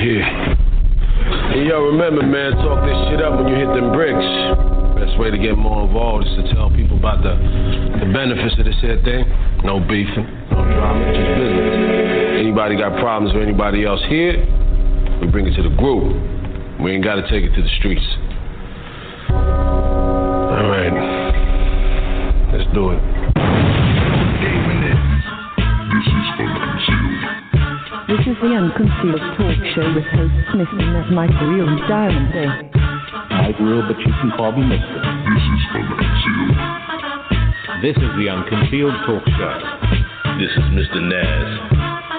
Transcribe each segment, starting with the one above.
right here. And yo, remember, man, talk this shit up when you hit them bricks. Best way to get more involved is to tell people about the benefits of this here thing. No beefing, no drama, just business. Anybody got problems with anybody else here, we bring it to the group. We ain't gotta take it to the streets. All right, let's do it. This is the Unconcealed Talk Show with hosts Mr. and Ms. Mike Real and Diamond Day. Mike Real, but you can call me Mr. This is the Unconcealed Talk Show. This is Mr. Naz.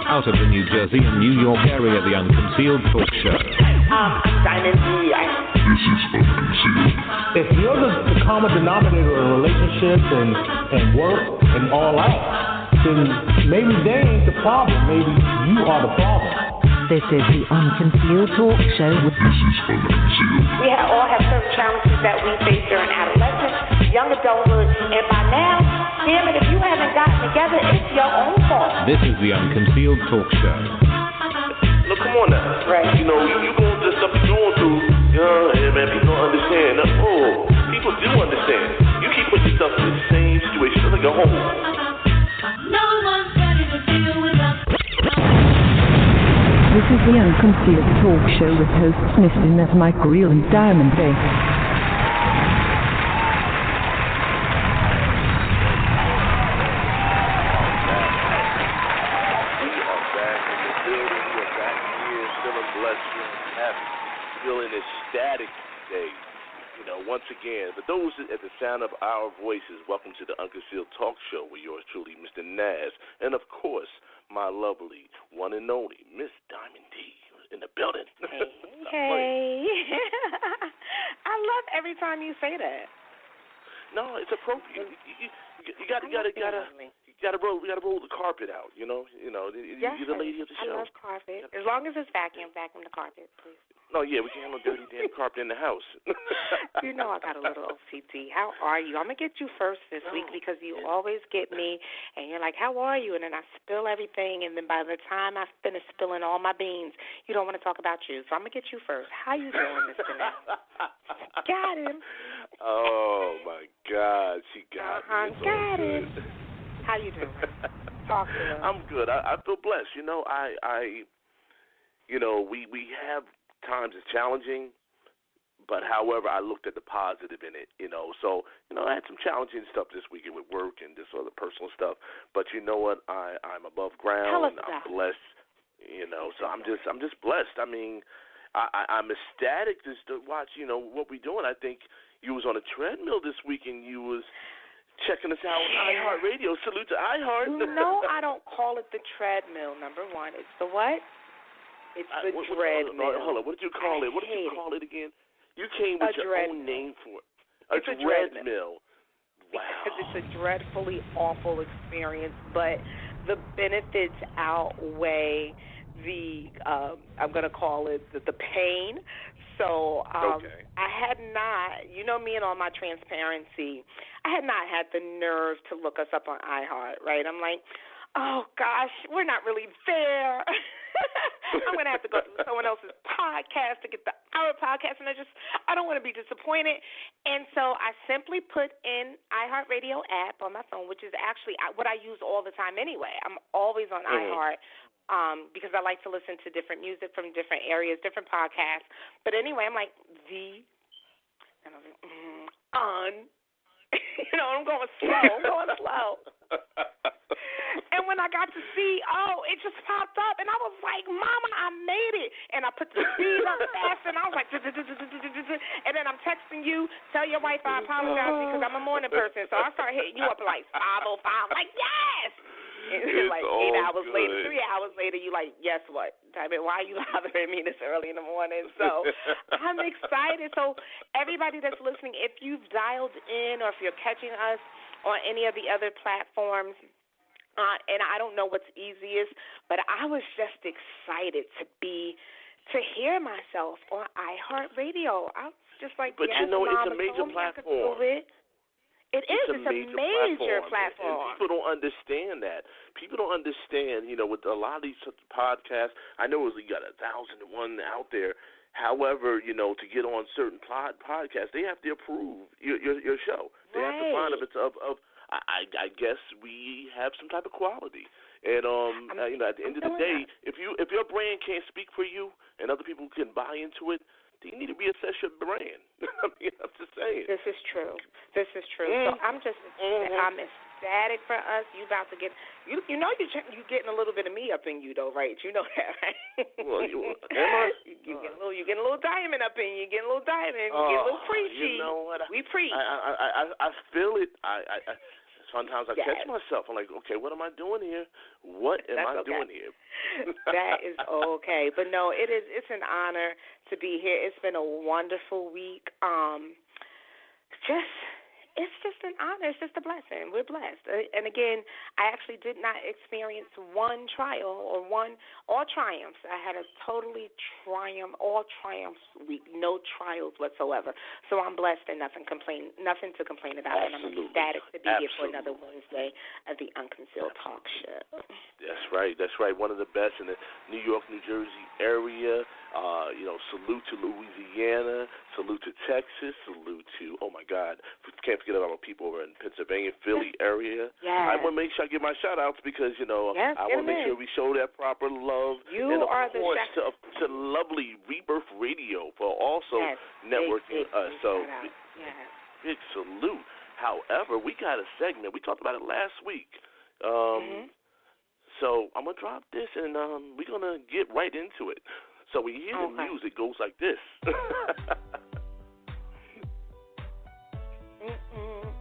Out of the New Jersey and New York area, the Unconcealed Talk Show. I'm Diamond D. This is Unconcealed. If you're the common denominator in relationships and work and all out, then maybe they ain't the problem. Maybe you are the problem. This is the Unconcealed Talk Show with This is Unconcealed. We all have certain challenges that we face during adolescence, young adulthood, and by now, damn it, if you haven't gotten together, it's your own fault. This is the Unconcealed Talk Show. Look, come on now. Right. You know, you going through the stuff you're going through. Yeah, man, people don't understand. Oh, people do understand. You keep putting yourself in the same situation. It's like a hole. No one's ready to deal with us. This is the Unconcealed Talk Show with hosts Mr. and Ms. Mike Real and Diamond Day. Feeling ecstatic today. You know, once again, for those at the sound of our voices, welcome to the Unconcealed Talk Show with yours truly, Mr. Naz, and of course, my lovely one and only Miss Diamond D in the building. Hey. I love every time you say that. No, it's appropriate. You gotta roll the carpet out. You know. You're the lady of the show. I love carpet. As long as it's vacuum the carpet, please. No, yeah, we can't have no dirty damn carpet in the house. You know I got a little OCD. How are you? I'm going to get you first this week because you always get me, and you're like, how are you? And then I spill everything, and then by the time I finish spilling all my beans, you don't want to talk about you. So I'm going to get you first. How you doing, Mr. Ness? Got him. Oh, my God. She got me. Got him. How you doing? Talk to him. I'm good. I feel blessed. You know, we have times it's challenging, but however, I looked at the positive in it, So, I had some challenging stuff this weekend with work and this other personal stuff. But you know what? I'm above ground. I'm blessed. So I'm just blessed. I mean, I'm ecstatic just to watch, what we're doing. I think you was on a treadmill this weekend. You was checking us out on iHeartRadio. Salute to iHeart. No, I don't call it the treadmill, number one. It's the what? It's the treadmill. Hold on. What did you call it? What did you call it again? You came with your own name for it. It's a treadmill. Wow. Because it's a dreadfully awful experience, but the benefits outweigh the, I'm going to call it the pain. So okay. I had not, me and all my transparency, I had not had the nerve to look us up on iHeart, right? I'm like, oh, gosh, we're not really there. I'm going to have to go through someone else's podcast to get our podcast, and I don't want to be disappointed. And so I simply put in iHeartRadio app on my phone, which is actually what I use all the time anyway. I'm always on iHeart because I like to listen to different music from different areas, different podcasts. But anyway, I'm like, and I was like, I'm going slow. And when I got to see, it just popped up, and I was like, Mama, I made it. And I put the speed up fast, and I was like, and then I'm texting you, tell your wife I apologize because I'm a morning person. So I started hitting you up like 5:05, like, yes. And like 8 hours later, 3 hours later, you like, guess what? I mean, why are you bothering me this early in the morning? So I'm excited. So everybody that's listening, if you've dialed in or if you're catching us on any of the other platforms, and I don't know what's easiest, but I was just excited to hear myself on iHeartRadio. I was just like, but yes, Mom, it's a major platform. It is. It's a major platform. And people don't understand that. People don't understand, with a lot of these podcasts, I know you got 1,001 out there. However, to get on certain podcasts, they have to approve your show. They have to find if it's I guess we have some type of quality. And at the end of the day, if your brand can't speak for you and other people can buy into it, then you need to reassess your brand. I'm just saying. This is true. So I'm ecstatic for us. You about to get you getting a little bit of me up in you though, right? You know that, right? Well, you getting a little diamond up in you. You getting a little diamond. You getting a little preachy. You know what? We preach. I feel it. Sometimes I catch myself. I'm like, okay, what am I doing here? What am I doing here? That is okay. But no, it's an honor to be here. It's been a wonderful week. It's just an honor. It's just a blessing. We're blessed. And again, I actually did not experience one trial or all triumphs. I had a totally all triumphs week, no trials whatsoever. So I'm blessed and nothing to complain about. Absolutely. And I'm ecstatic to be here for another Wednesday of the Unconcealed Talk Show. That's right. One of the best in the New York, New Jersey area. Salute to Louisiana, salute to Texas, salute to, oh my God, can't forget about people over in Pennsylvania, Philly area. Yes. I want to make sure I give my shout outs because, I want to make sure we show that proper love. You and of are course, to lovely Rebirth Radio for also networking us. So, big salute. However, we got a segment. We talked about it last week. So I'm going to drop this and we're going to get right into it. So when you hear the music, it goes like this.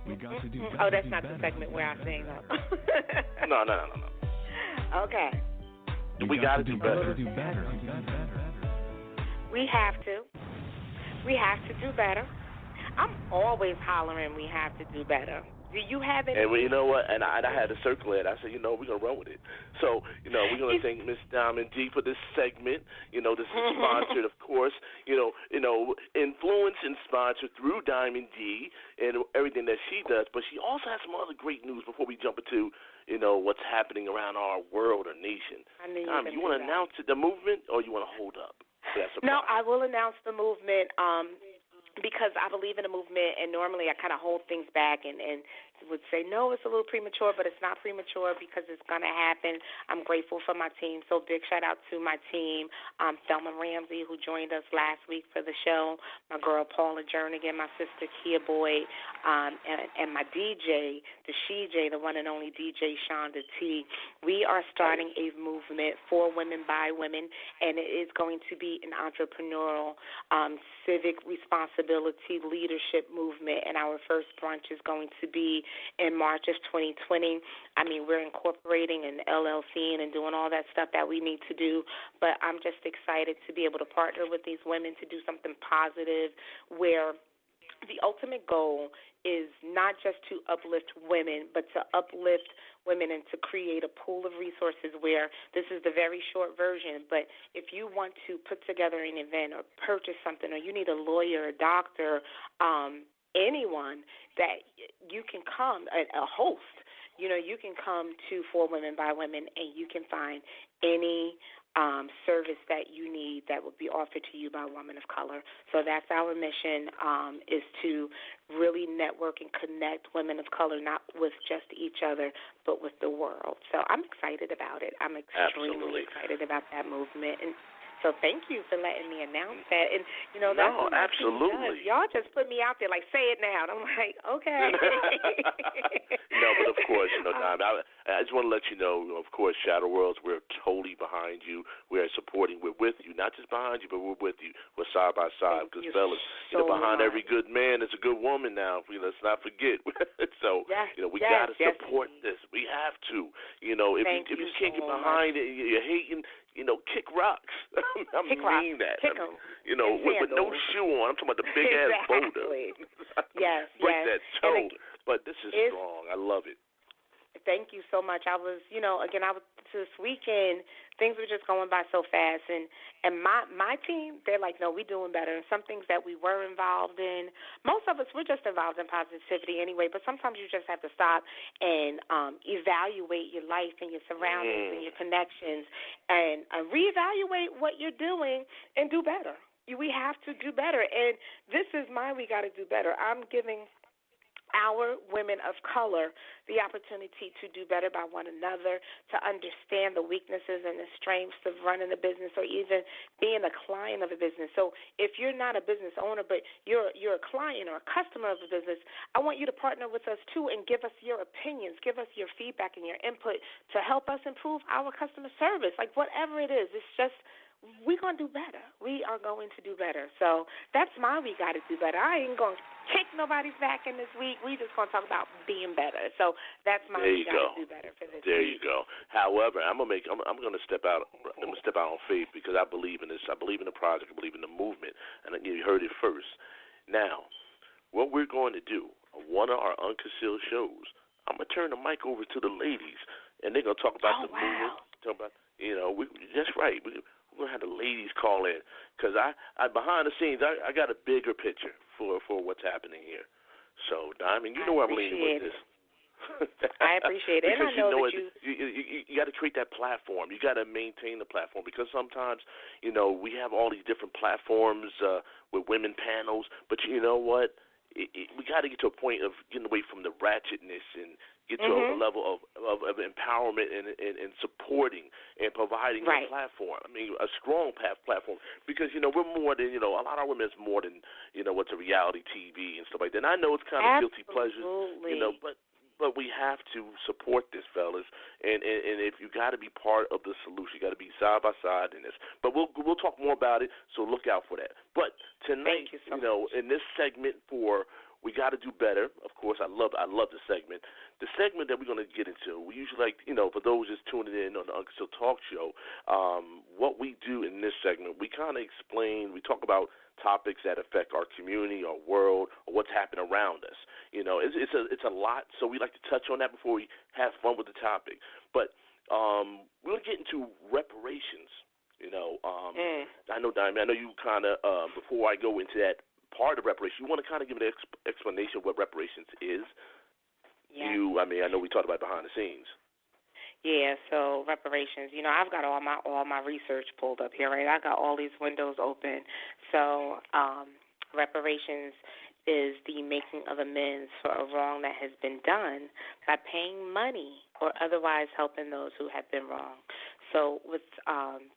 We got to do better. Oh, that's not the segment where I sing. No. Okay. We got to do better. We have to. We have to do better. I'm always hollering we have to do better. Do you have any? And you know what? And I had to circle it. I said, we're going to run with it. So, we're going to thank Miss Diamond D for this segment. This is sponsored, of course, influenced and sponsored through Diamond D and everything that she does. But she also has some other great news before we jump into, what's happening around our world or nation. You want to announce the movement or you want to hold up? No, I will announce the movement. Because I believe in a movement, and normally I kind of hold things back and would say, no, it's a little premature, but it's not premature because it's going to happen. I'm grateful for my team. So big shout out to my team, Thelma Ramsey, who joined us last week for the show, my girl Paula Jernigan, my sister Kia Boyd, and my DJ, the She-J, the one and only DJ Shonda T. We are starting a movement for women by women, and it is going to be an entrepreneurial, civic responsibility leadership movement, and our first brunch is going to be in March of 2020. I mean, we're incorporating an LLC and doing all that stuff that we need to do, but I'm just excited to be able to partner with these women to do something positive where the ultimate goal is not just to uplift women, but to uplift women and to create a pool of resources where this is the very short version, but if you want to put together an event or purchase something or you need a lawyer, a doctor, anyone that you can come, a host, you can come to For Women by Women and you can find any service that you need that will be offered to you by a woman of color. So that's our mission, is to really network and connect women of color, not with just each other, but with the world. So I'm excited about it. I'm extremely excited about that movement. And so thank you for letting me announce that. And, that's what my team does. Y'all just put me out there like, say it now. And I'm like, okay. But of course, I just want to let you know, of course, Shadow Worlds, we're totally behind you. We are supporting. We're with you. Not just behind you, but we're with you. We're side by side. Because, fellas, behind every good man is a good woman now. Let's not forget. So, we got to support this. We have to. If you can't get behind it, you're hating, kick rocks. I mean that. Kick them. With no shoe on. I'm talking about the big-ass boulder. Yes, Break that toe. But this is strong. I love it. Thank you so much. I was, again, I was to this weekend, things were just going by so fast. And my team, they're like, no, we're doing better. And some things that we were involved in, most of us, we're just involved in positivity anyway, but sometimes you just have to stop and evaluate your life and your surroundings and your connections and reevaluate what you're doing and do better. We have to do better. And this is my we got to do better. I'm giving our women of color the opportunity to do better by one another, to understand the weaknesses and the strengths of running a business or even being a client of a business. So if you're not a business owner but you're a client or a customer of a business, I want you to partner with us too and give us your opinions, give us your feedback and your input to help us improve our customer service. Like whatever it is, it's just we're going to do better. We are going to do better. So that's my we got to do better. I ain't going to kick nobody's back in this week. We just going to talk about being better. So that's my we got to do better for this There week. you go. However, I'm going to step out. I'm going to step out on faith because I believe in this. I believe in the project. I believe in the movement. And you heard it first. Now, what we're going to do, one of our Unconcealed shows, I'm going to turn the mic over to the ladies, and they're going to talk about the movement. Talk about, that's right. We're going to have the ladies call in because I behind the scenes, I got a bigger picture for what's happening here. So, Diamond, you know where I'm leaning with this. I appreciate it. And I know that you got to create that platform. You got to maintain the platform because sometimes, we have all these different platforms with women panels, but you know what? We got to get to a point of getting away from the ratchetness and get to a level of empowerment and supporting and providing a platform. I mean, a strong platform because, we're more than, a lot of our women is more than, what's a reality TV and stuff like that. And I know it's kind of guilty pleasures, but we have to support this, fellas. And if you got to be part of the solution, you got to be side by side in this. But we'll talk more about it, so look out for that. But tonight, in this segment for We Got to Do Better, of course, I love the segment. The segment that we're going to get into, we usually like, for those just tuning in on the Unconcealed Talk Show, what we do in this segment, we kind of explain, we talk about topics that affect our community, our world, or what's happening around us. It's a lot, so we like to touch on that before we have fun with the topic. But we're going to get into reparations. I know, Diamond, I know you kind of, before I go into that part of reparations, you want to kind of give an explanation of what reparations is? Yeah. I know we talked about behind the scenes. Yeah, so reparations. I've got all my research pulled up here, right? I got all these windows open. So reparations is the making of amends for a wrong that has been done by paying money or otherwise helping those who have been wrong. So with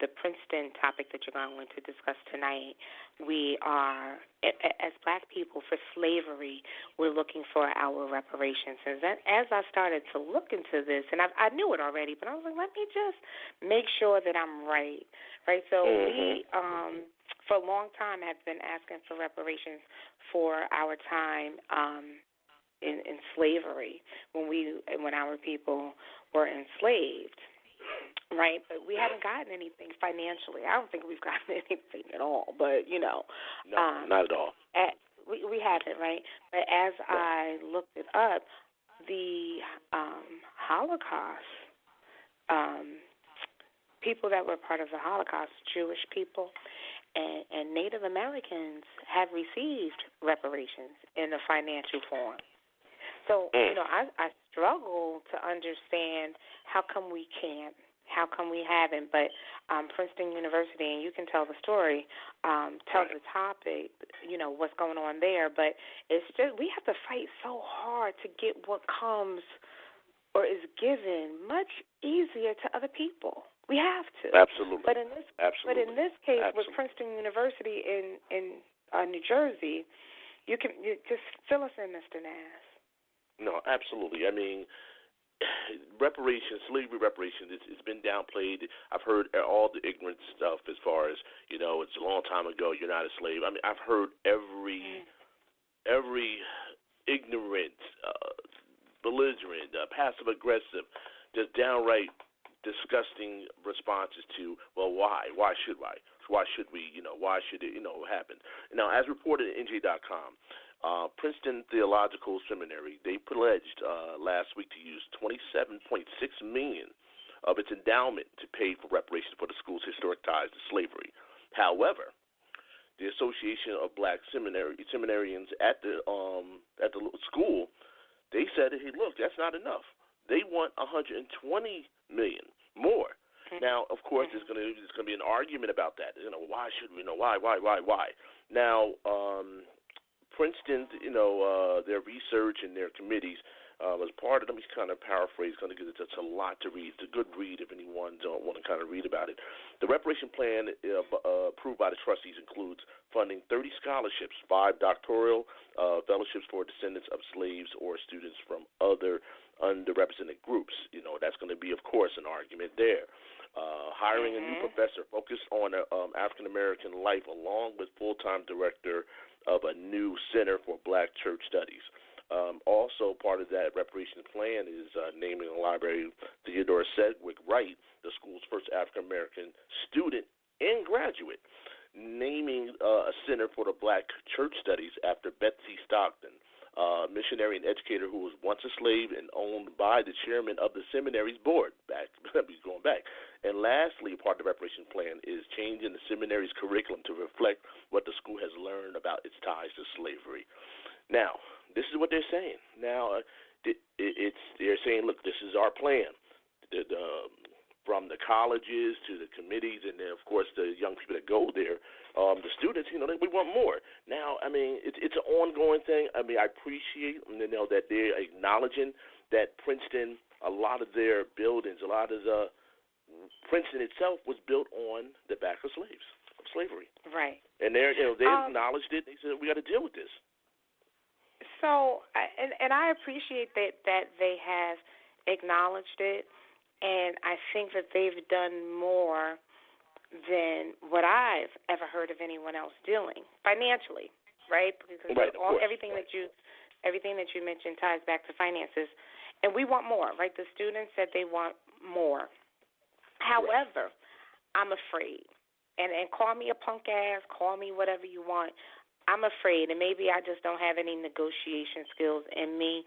the Princeton topic that you're going to discuss tonight, we are, as black people, for slavery, we're looking for our reparations. And as I started to look into this, and I knew it already, but I was like, let me just make sure that I'm right? So we, for a long time, have been asking for reparations for our time in slavery when our people were enslaved. Right, but we haven't gotten anything financially. I don't think we've gotten anything at all. But no, not at all. We haven't, right? But as I looked it up, the Holocaust, people that were part of the Holocaust, Jewish people, and Native Americans have received reparations in a financial form. So I struggle to understand how come we can't. How come we haven't? But Princeton University, and you can tell the story, tells the topic, what's going on there. But it's just we have to fight so hard to get what comes or is given much easier to other people. We have to. Absolutely. But in this case, with Princeton University in New Jersey, you just fill us in, Mr. Nass. No, absolutely. I mean, slavery reparations, it's been downplayed. I've heard all the ignorant stuff as far as, it's a long time ago, you're not a slave. I mean, I've heard every ignorant, belligerent, passive-aggressive, just downright disgusting responses to, well, why? Why should I? Why should we? Why should it, happen? Now, as reported at NJ.com, Princeton Theological Seminary, they pledged last week to use $27.6 million of its endowment to pay for reparations for the school's historic ties to slavery. However, the Association of Black Seminarians at the school, they said, hey, look, that's not enough. They want $120 million more. Now, of course, there's going to be an argument about that. Why should we? Why? Now, Princeton, their research and their committees as part of them. Let me kind of paraphrase. Going to give it a lot to read. It's a good read if anyone don't want to kind of read about it. The reparation plan approved by the trustees includes funding 30 scholarships, 5 doctoral fellowships for descendants of slaves or students from other underrepresented groups. That's going to be, of course, an argument there. Hiring a new professor focused on African American life, along with full-time director of a new Center for Black Church Studies. Also, part of that reparations plan is naming the library Theodore Sedgwick Wright, the school's first African American student and graduate, naming a Center for the Black Church Studies after Betsy Stockton, missionary and educator who was once a slave and owned by the chairman of the seminary's board. Going back. And lastly, part of the reparation plan is changing the seminary's curriculum to reflect what the school has learned about its ties to slavery. Now, this is what they're saying. Now, they're saying, look, this is our plan. From the colleges to the committees, and then, of course, the young people that go there, the students, we want more. Now, I mean, it's an ongoing thing. I mean, I appreciate that they're acknowledging that Princeton, a lot of their buildings, Princeton itself was built on the back of slavery. Right. And they acknowledged it. They said, we got to deal with this. So, and I appreciate that they have acknowledged it. And I think that they've done more than what I've ever heard of anyone else doing financially, right? Because everything that you mentioned ties back to finances, and we want more, right? The students said they want more. However, I'm afraid, and call me a punk ass, call me whatever you want. I'm afraid, and maybe I just don't have any negotiation skills in me,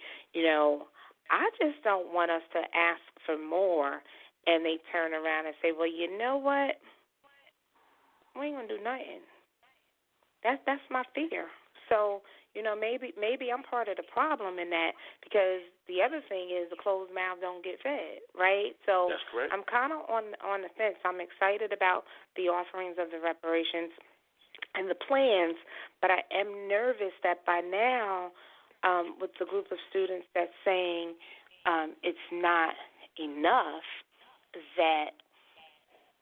I just don't want us to ask for more and they turn around and say, well, you know what? We ain't going to do nothing. That's my fear. So, maybe I'm part of the problem in that, because the other thing is the closed mouth don't get fed, right? So that's correct. I'm kind of on the fence. I'm excited about the offerings of the reparations and the plans, but I am nervous that by now, with the group of students that's saying it's not enough, that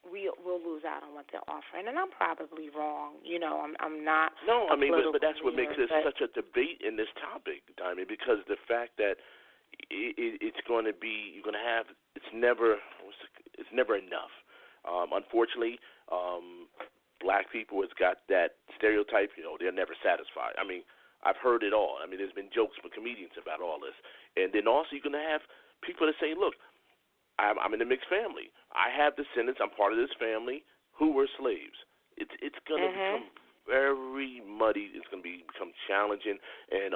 we'll lose out on what they're offering. And I'm probably wrong. I'm not. No, I mean, but that's what makes it such a debate in this topic, Diamond, because the fact that it's going to be, you're going to have, it's never enough. Unfortunately, black people has got that stereotype, they're never satisfied. I mean, I've heard it all. I mean, there's been jokes from comedians about all this. And then also you're going to have people that say, look, I'm in a mixed family. I have descendants. I'm part of this family who were slaves. It's going to become very muddy. It's going to become challenging. And,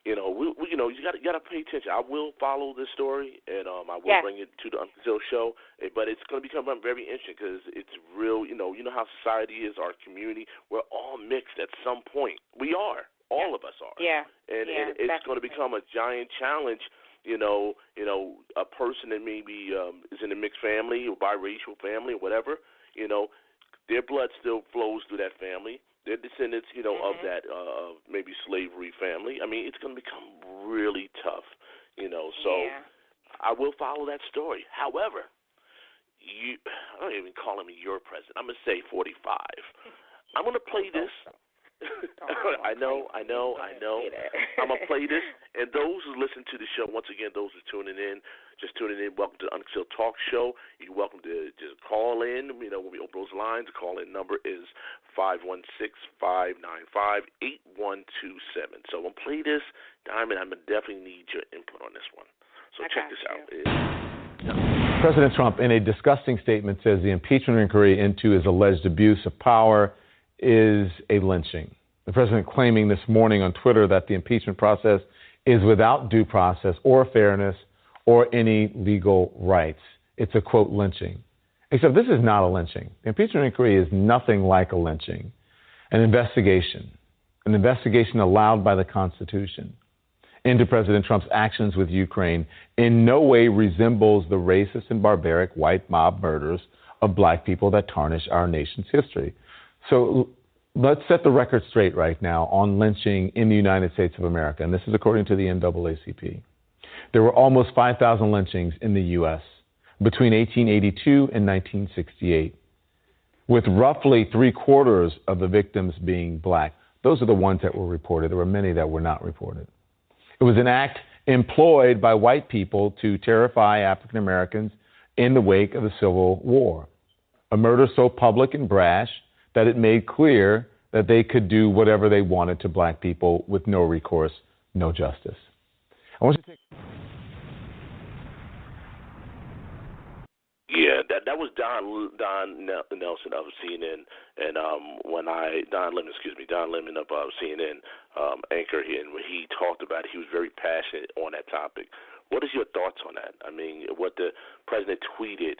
you got to pay attention. I will follow this story, and I will bring it to the Unconcealed show. But it's going to become very interesting because it's real. You know how society is, our community. We're all mixed at some point. We are. All of us are. Yeah. And it's going to become a giant challenge. A person that maybe is in a mixed family or biracial family or whatever. Their blood still flows through that family. They're descendants, of that maybe slavery family. I mean, it's going to become really tough, So I will follow that story. However, I don't even call him your president. I'm going to say 45. I'm going to play this. I know. I'm going to play this. And those who listen to the show, once again, those who are just tuning in, welcome to the Unconcealed Talk Show. You're welcome to just call in. When we open those lines, the call-in number is 516-595-8127. So I'm going to play this. Diamond, I'm going to definitely need your input on this one. So check this out. President Trump, in a disgusting statement, says the impeachment inquiry into his alleged abuse of power is a lynching. The president claiming this morning on Twitter that the impeachment process is without due process or fairness or any legal rights. it's a, quote, lynching. Except this is not a lynching. The impeachment inquiry is nothing like a lynching. An investigation allowed by the Constitution into President Trump's actions with Ukraine in no way resembles the racist and barbaric white mob murders of black people that tarnish our nation's history. So let's set the record straight right now on lynching in the United States of America, and this is according to the NAACP. There were almost 5,000 lynchings in the U.S. between 1882 and 1968, with roughly 3/4 of the victims being black. Those are the ones that were reported. There were many that were not reported. It was an act employed by white people to terrify African Americans in the wake of the Civil War. A murder so public and brash that it made clear that they could do whatever they wanted to black people with no recourse, no justice. I want you to take... Yeah, that was Don Nelson of CNN, and Don Lemon of CNN anchor here, and when he talked about it, he was very passionate on that topic. What is your thoughts on that? I mean, what the president tweeted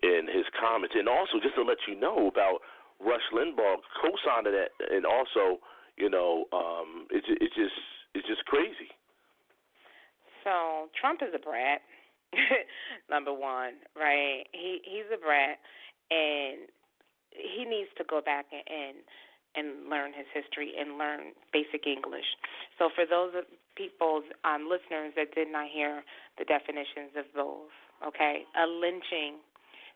in his comments, and also just to let you know about Rush Limbaugh co-signing that, and also, it's just crazy. So Trump is a brat. Number one, right? He's a brat, and he needs to go back and learn his history and learn basic English. So for those people, listeners that did not hear the definitions of those, okay, a lynching,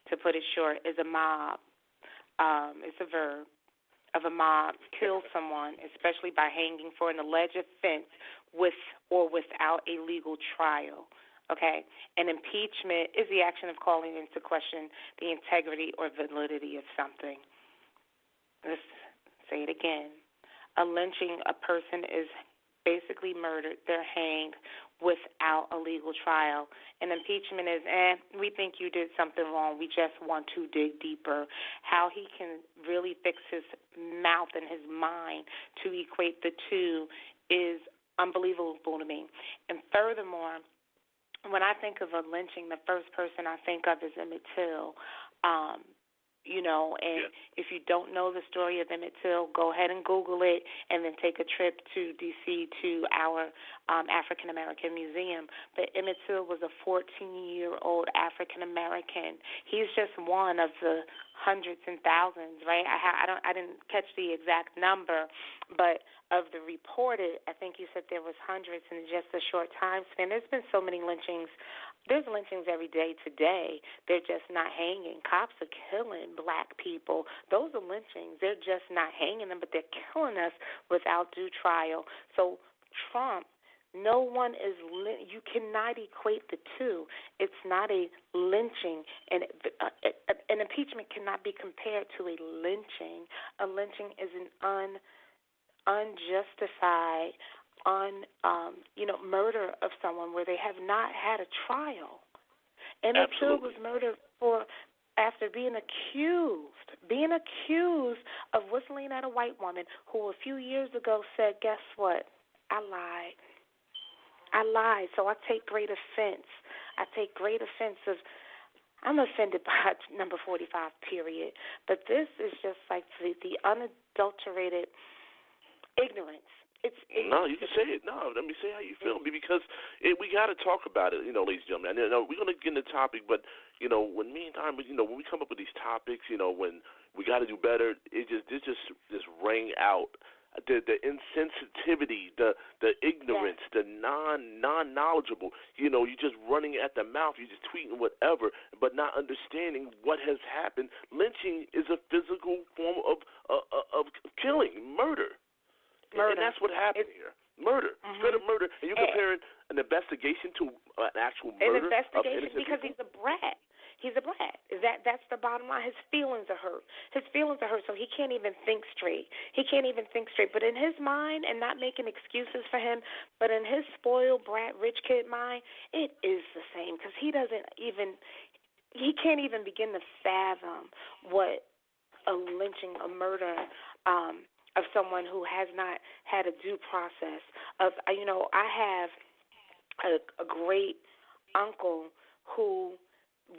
to put it short, is a mob. It's a verb of a mob kill someone, especially by hanging for an alleged offense with or without a legal trial. Okay, and impeachment is the action of calling into question the integrity or validity of something. Let's say it again. A lynching, a person is basically murdered. They're hanged without a legal trial. And impeachment is, we think you did something wrong. We just want to dig deeper. How he can really fix his mouth and his mind to equate the two is unbelievable to me. And furthermore, when I think of a lynching, the first person I think of is Emmett Till. If you don't know the story of Emmett Till, go ahead and Google it and then take a trip to D.C. to our African American Museum. But Emmett Till was a 14-year-old African American. He's just one of the hundreds and thousands, right? I didn't catch the exact number, but of the reported, I think you said there was hundreds in just a short time span. There's been so many lynchings. There's lynchings every day today. They're just not hanging. Cops are killing black people. Those are lynchings. They're just not hanging them, but they're killing us without due trial. So Trump, no one is you cannot equate the two. It's not a lynching, and an impeachment cannot be compared to a lynching. A lynching is an unjustified murder of someone where they have not had a trial. And Till was murdered after being accused of whistling at a white woman who a few years ago said, guess what? I lied, so I take great offense. I'm offended by number 45, period. But this is just like the unadulterated ignorance. No, you can say it. No, let me say how you feel, because we got to talk about it, ladies and gentlemen. I know we're going to get into the topic, but, when me and Tom, when we come up with these topics, when we got to do better, it just rang out. The insensitivity, the ignorance, the non-knowledgeable. You're just running at the mouth. You're just tweeting whatever, but not understanding what has happened. Lynching is a physical form of killing, murder. And that's what happened here. Murder. Straight up murder. And you're comparing an investigation to an actual murder? An investigation because he's a brat. He's a brat. That's the bottom line. His feelings are hurt. So he can't even think straight. But in his mind, and not making excuses for him, but in his spoiled brat, rich kid mind, it is the same because he can't even begin to fathom what a lynching, a murder, of someone who has not had a due process. I have a great uncle who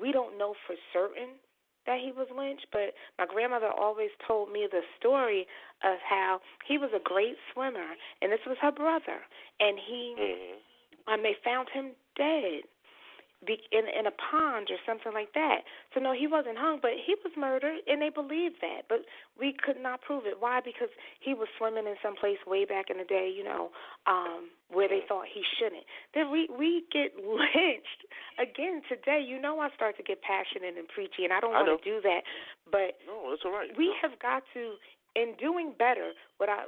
we don't know for certain that he was lynched, but my grandmother always told me the story of how he was a great swimmer, and this was her brother, and they found him dead in a pond or something like that. So, no, he wasn't hung, but he was murdered, and they believed that. But we could not prove it. Why? Because he was swimming in some place way back in the day, where they thought he shouldn't. Then we get lynched again today. I start to get passionate and preachy, and I don't want to do that. But no, that's all right. We have got to, in doing better, what I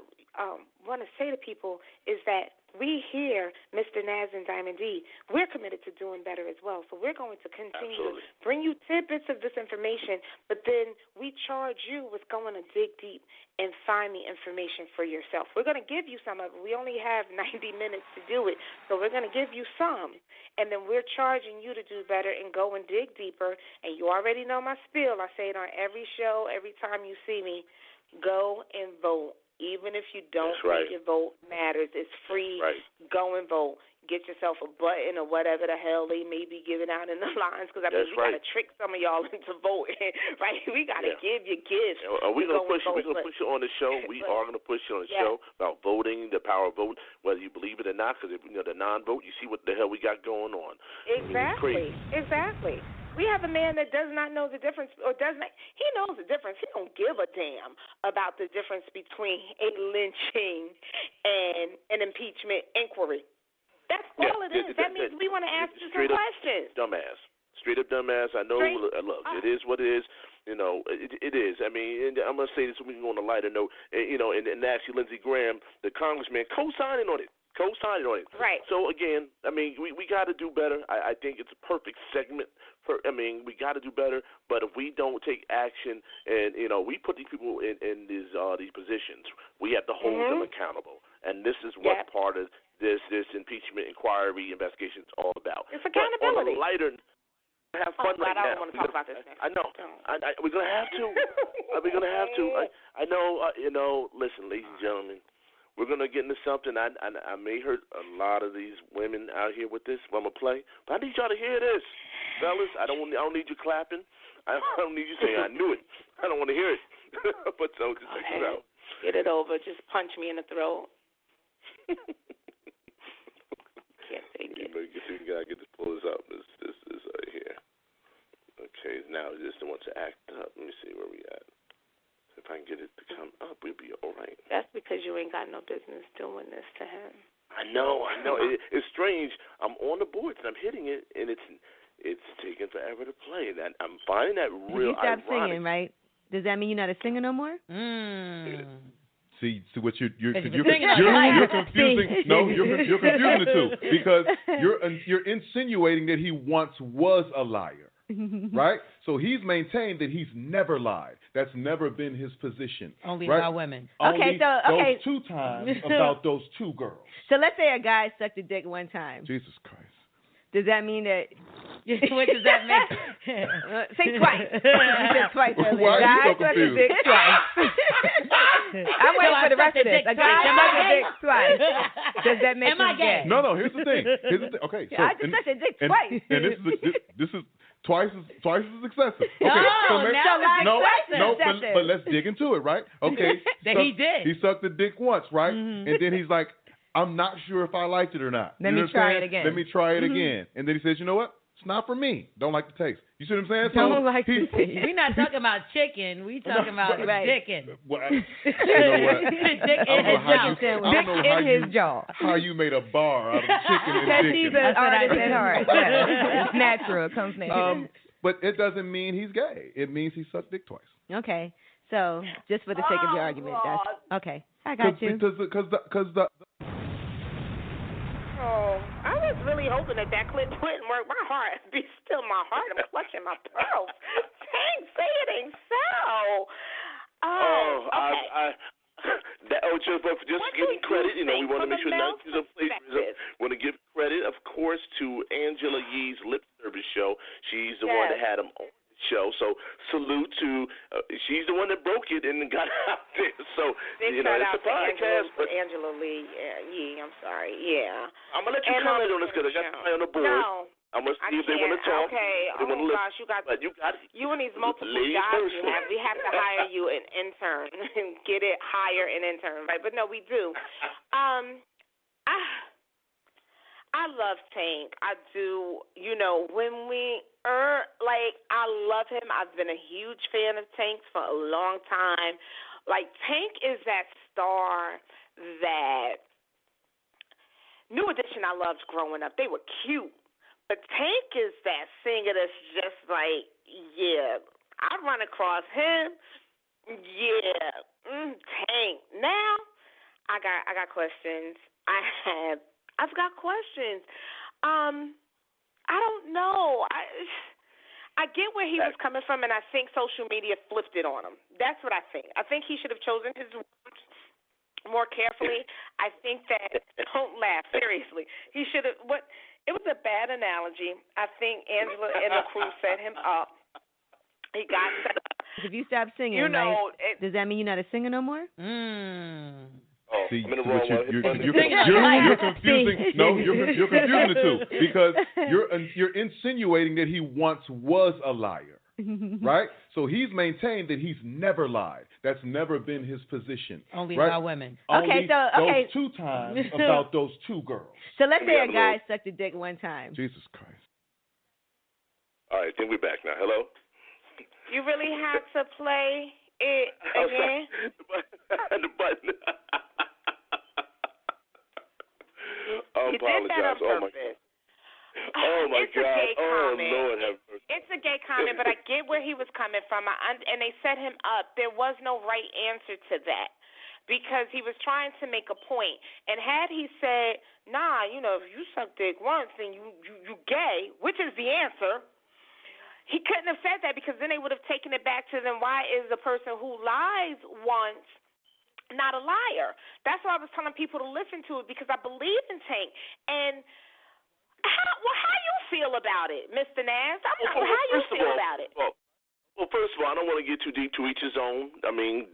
want to say to people is that we here, Mr. Naz and Diamond D, we're committed to doing better as well. So we're going to continue to bring you tidbits of this information, but then we charge you with going to dig deep and find the information for yourself. We're going to give you some of it. We only have 90 minutes to do it, so we're going to give you some, and then we're charging you to do better and go and dig deeper. And you already know my spiel. I say it on every show, every time you see me. Go and vote. Even if you don't think your vote matters, it's free. Right. Go and vote. Get yourself a button or whatever the hell they may be giving out in the lines, because we got to trick some of y'all into voting, right? We got to give you gifts. Are we going to push you? We're going to push you on the show. We are going to push you on the show about voting, the power of vote, whether you believe it or not, because the non-vote, you see what the hell we got going on. Exactly. Exactly. We have a man that does not know the difference, or he knows the difference. He don't give a damn about the difference between a lynching and an impeachment inquiry. That's all it is. That means we want to ask you some questions. Dumbass. Straight up dumbass. I know, look, it is what it is. It is. I mean, I'm going to say this so we can go on a lighter note. And Nancy Lindsey Graham, the congressman, co-signing on it. Right. So, again, I mean, we got to do better. I think it's a perfect segment. We got to do better. But if we don't take action and, we put these people in these positions, we have to hold them accountable. And this is what part of this impeachment inquiry investigation is all about. It's accountability. But on a lighter have fun right now. I don't want to talk about this next. I know. We're going to have to. We're going to have to. I know, listen, ladies and gentlemen, we're going to get into something. I may hurt a lot of these women out here with this. I'm going to play. But I need y'all to hear this. Fellas, I don't need you clapping. I don't need you saying, I knew it. I don't want to hear it. But so just check it out. Get it over. Just punch me in the throat. Can't take it. You got to get this, pull this up. This is right here. Okay, now this the one to act up. Let me see where we at. If I can get it to come up, we'll be all right. That's because you ain't got no business doing this to him. I know. It's strange. I'm on the boards and I'm hitting it, and it's taking forever to play. And I'm finding that real ironic. You stop singing, right? Does that mean you're not a singer no more? See what you're confusing. No, you're confusing the two, because you're insinuating that he once was a liar. Right? So he's maintained that he's never lied. That's never been his position. Only right? about women. Only those 2 times about those 2 girls. So let's say a guy sucked a dick one time. Jesus Christ. Does that mean that... What does that mean? Say twice. You said twice earlier. Why are you so confused? Guy sucked a dick twice. I'm waiting for the rest of this. A guy sucked a dick twice. Does that make him gay? No, here's the thing. Okay, so... I just sucked a dick twice. And this is twice as excessive. Okay, but let's dig into it, right? Okay. He did. He sucked the dick once, right? Mm-hmm. And then he's like, I'm not sure if I liked it or not. Let me try it again. And then he says, you know what? It's not for me. Don't like the taste. You see what I'm saying? Don't like the taste. We're not talking about chicken. We talking about dicking. Well, you know what? Dick in his jaw. How you made a bar out of chicken and dicking. He's an artist at heart. It's natural. It comes natural. But it doesn't mean he's gay. It means he sucked dick twice. Okay. So just for the sake of your argument, that's okay. I got you. Because the Oh, I was really hoping that clip wouldn't work. My heart, be still my heart. I'm clutching my pearls. Dang, say it ain't so. Okay. Just giving credit, we want to make sure that is a plagiarism. Want to give credit, of course, to Angela Yee's lip service show. She's the one that had him on the show. So salute to she's the one that broke it and got out there. So it's a podcast. Angela Yee, I'm sorry. Yeah. I'm gonna let you comment on this because I got somebody on the board. No. I'm gonna see if they want to talk. Okay. Oh gosh, you got you and these multiple jobs you have. We have to hire you an intern and get it hire an intern, right? But no, we do. I love Tank. I do. You know, when I love him. I've been a huge fan of Tank for a long time. Like, Tank is that star that New Edition I loved growing up. They were cute. But Tank is that singer that's just like, yeah, I'd run across him. Yeah, Tank. Now, I got questions. I've got questions. I don't know. I get where he was coming from, and I think social media flipped it on him. That's what I think. I think he should have chosen his words more carefully. I think that, don't laugh, seriously. He should have, it was a bad analogy. I think Angela and the crew set him up. He got set up. If you stop singing, does that mean you're not a singer no more? See, you're confusing. No, you're confusing the two because you're insinuating that he once was a liar, right? So he's maintained that he's never lied. That's never been his position. Only right? about women. Only those 2 times about those 2 girls. So let's say a guy sucked a dick one time. Jesus Christ. All right, then we're back now. Hello? You really had to play it again? The button. I you did that on purpose. Oh my it's God! A gay comment. Lord have mercy. It's a gay comment, but I get where he was coming from. And they set him up. There was no right answer to that because he was trying to make a point. And had he said, "Nah, you know, if you suck dick once, then you gay," which is the answer. He couldn't have said that because then they would have taken it back to them. Why is the person who lies once not a liar? That's why I was telling people to listen to it because I believe in Tank. And how you feel about it, Mr. Naz? How you feel about it? Well, first of all, I don't want to get too deep, to each his own. I mean,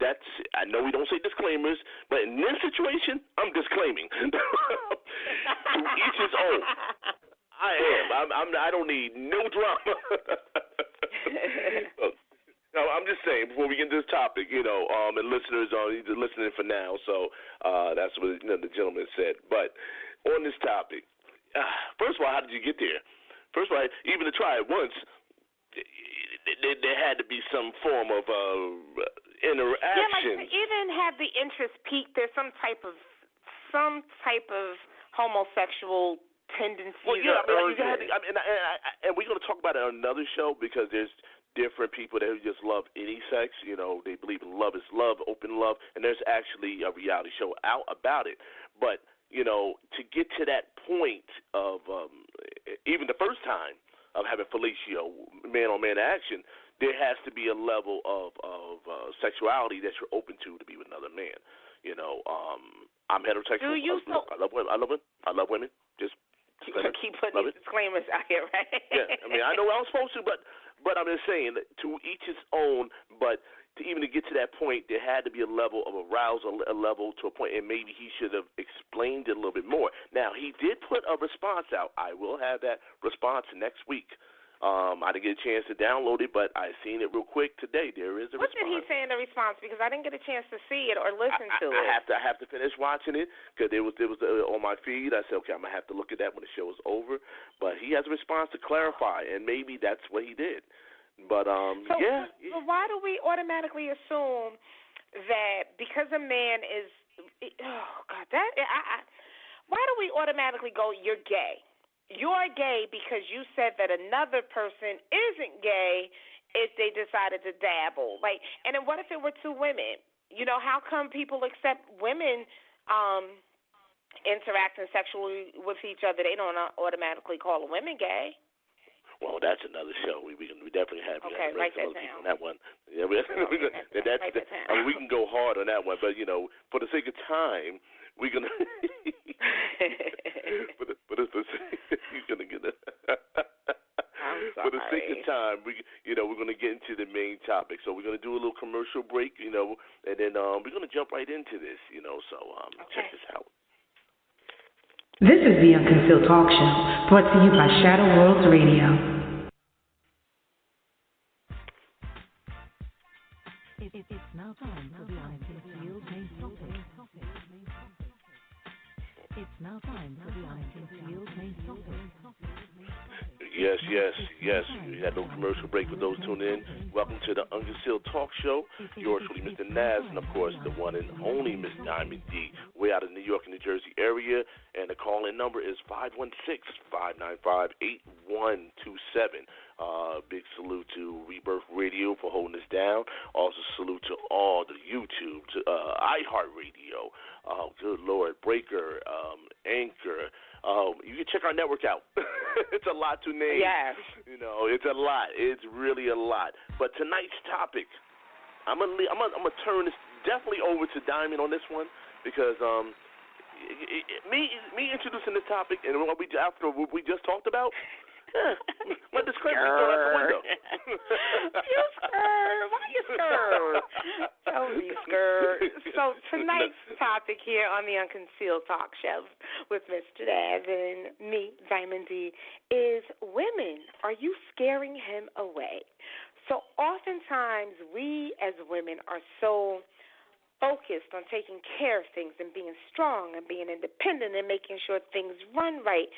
I know we don't say disclaimers, but in this situation, I'm disclaiming. To each his own. I am. I don't need no drama. No, I'm just saying, before we get into this topic, and listeners are listening for now, so that's what the gentleman said. But on this topic, first of all, how did you get there? First of all, even to try it once, there had to be some form of interaction. Yeah, like to even have the interest peaked, there's some type of homosexual tendencies. Well, yeah, and we're going to talk about it on another show because there's different people that just love any sex. You know, they believe in love is love, open love, and there's actually a reality show out about it. But to get to that point of even the first time of having fellatio, man-on-man action, there has to be a level of sexuality that you're open to be with another man. I'm heterosexual. I love women. I love women. Just keep putting these disclaimers out here, right? Yeah, I mean, I know I'm supposed to, but I'm just saying that to each his own. But to get to that point, there had to be a level of arousal, a level to a point, and maybe he should have explained it a little bit more. Now, he did put a response out. I will have that response next week. I didn't get a chance to download it, but I seen it real quick today. There is a response. What did he say in the response? Because I didn't get a chance to see it or listen to it. I have to finish watching it because it was on my feed. I said, okay, I'm gonna have to look at that when the show is over. But he has a response to clarify, and maybe that's what he did. But so why do we automatically assume that because a man is why do we automatically go, you're gay? You're gay because you said that another person isn't gay if they decided to dabble. And then what if it were 2 women? How come people accept women interacting sexually with each other? They don't automatically call a woman gay. Well, that's another show. We definitely have write that down. On that one. Yeah, we can go hard on that one, but for the sake of time, we're gonna for the you're gonna get it. For the sake of time, we're gonna get into the main topic. So we're gonna do a little commercial break, and then we're gonna jump right into this, So check this out. This is the Unconcealed Talk Show, brought to you by Shadow Worlds Radio. It's now time for the Unconcealed main topic. It's now time for the Unconcealed main topic. Yes. We had no commercial break for those tuning in. Welcome to the Unconcealed Talk Show. Yours truly, Mr. Naz, and of course, the one and only Miss Diamond D. We're out of New York and New Jersey area, and the call-in number is 516-595-8127. Big salute to Rebirth Radio for holding us down. Also, salute to all the YouTube, to iHeartRadio, good Lord, Breaker, Anchor. You can check our network out. It's a lot to name. Yes. You know, it's a lot. It's really a lot. But tonight's topic, I'm gonna turn this definitely over to Diamond on this one because me introducing this topic and after what we just talked about. My disclaimer throw out the window. You scared? Why you scared? Don't be scared. So tonight's topic here on the Unconcealed Talk Show with Mr. Daz and me, Diamond D, is women. Are you scaring him away? So oftentimes we as women are so focused on taking care of things and being strong and being independent and making sure things run right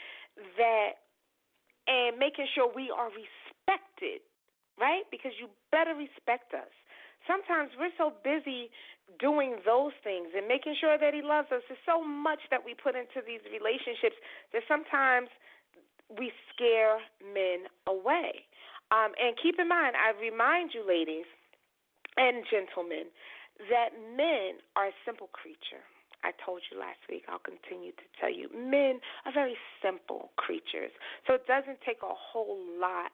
and making sure we are respected, right? Because you better respect us. Sometimes we're so busy doing those things and making sure that he loves us. There's so much that we put into these relationships that sometimes we scare men away. And keep in mind, I remind you, ladies and gentlemen, that men are a simple creature. I told you last week, I'll continue to tell you, men are very simple creatures. So it doesn't take a whole lot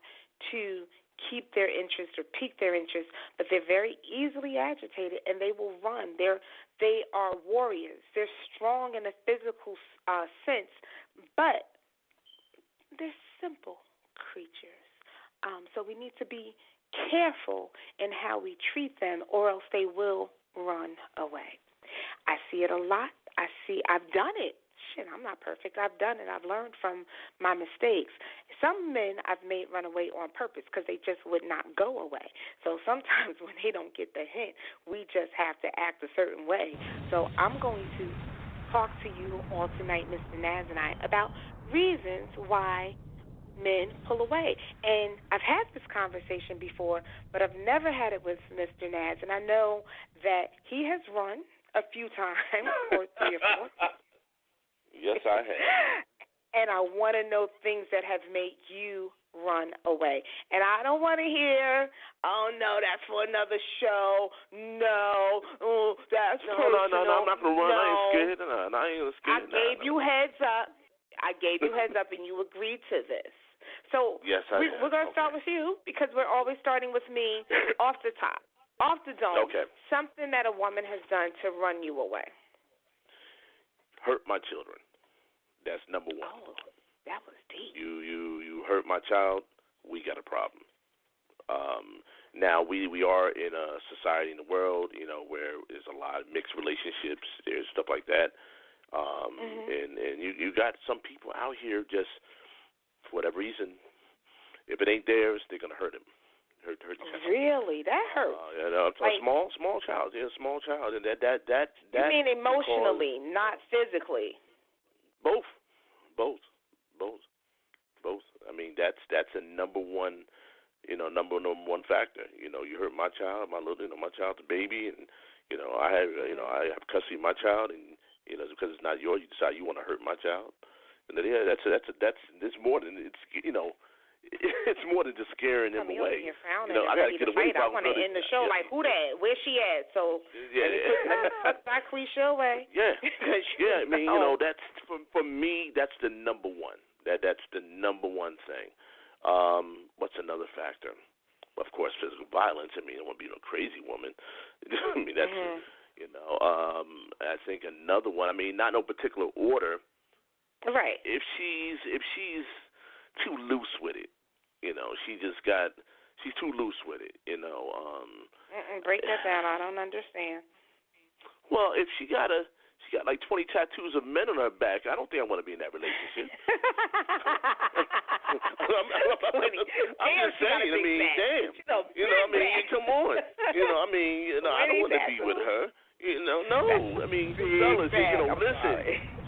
to keep their interest or pique their interest, but they're very easily agitated and they will run. They are warriors. They're strong in a physical sense, but they're simple creatures. So we need to be careful in how we treat them or else they will run away. I see it a lot. I've done it. Shit, I'm not perfect. I've done it. I've learned from my mistakes. Some men I've made run away on purpose because they just would not go away. So sometimes when they don't get the hint, we just have to act a certain way. So I'm going to talk to you all tonight, Mr. Naz and I, about reasons why men pull away. And I've had this conversation before, but I've never had it with Mr. Naz. And I know that he has run a few times, or 3 or 4. Yes, I have. And I want to know things that have made you run away. And I don't want to hear, oh, no, that's for another show. No, that's personal. No, I'm not going to run. I ain't scared. No, I ain't scared. I gave you heads up. And you agreed to this. So yes, we're going to start with you because we're always starting with me off the top. Off the dome, okay. Something that a woman has done to run you away. Hurt my children. That's number one. Oh, that was deep. You hurt my child, we got a problem. Now we are in a society in the world, you know, where there's a lot of mixed relationships. There's stuff like that, and you got some people out here just for whatever reason, if it ain't theirs, they're gonna hurt him. Hurt really? That hurts. Like, small child. Yeah, small child. And that. You mean emotionally, not physically? Both. I mean, that's a number one one factor. You know, you hurt my child, my child's a baby, and I have custody of my child, and because it's not yours, you decide you want to hurt my child. And then, yeah, that's more than it's more than just scaring them away. I got to get away from. I want to end the show like, who that? Where's she at? So let me put that cliche away. Yeah, yeah. I mean, that's for me. That's the number one. That's the number one thing. What's another factor? Of course, physical violence. I mean, I want to be no crazy woman. I mean, that's I think another one. I mean, not no particular order. Right. If she's too loose with it, she's too loose with it, Break that down. I don't understand. Well, if she got a She got like 20 tattoos of men on her back. I don't think I want to be in that relationship. I'm just saying. I mean, damn. You know, I mean, come on. You know, I mean, I don't want to be with her. You know, no. I mean, fellas, listen.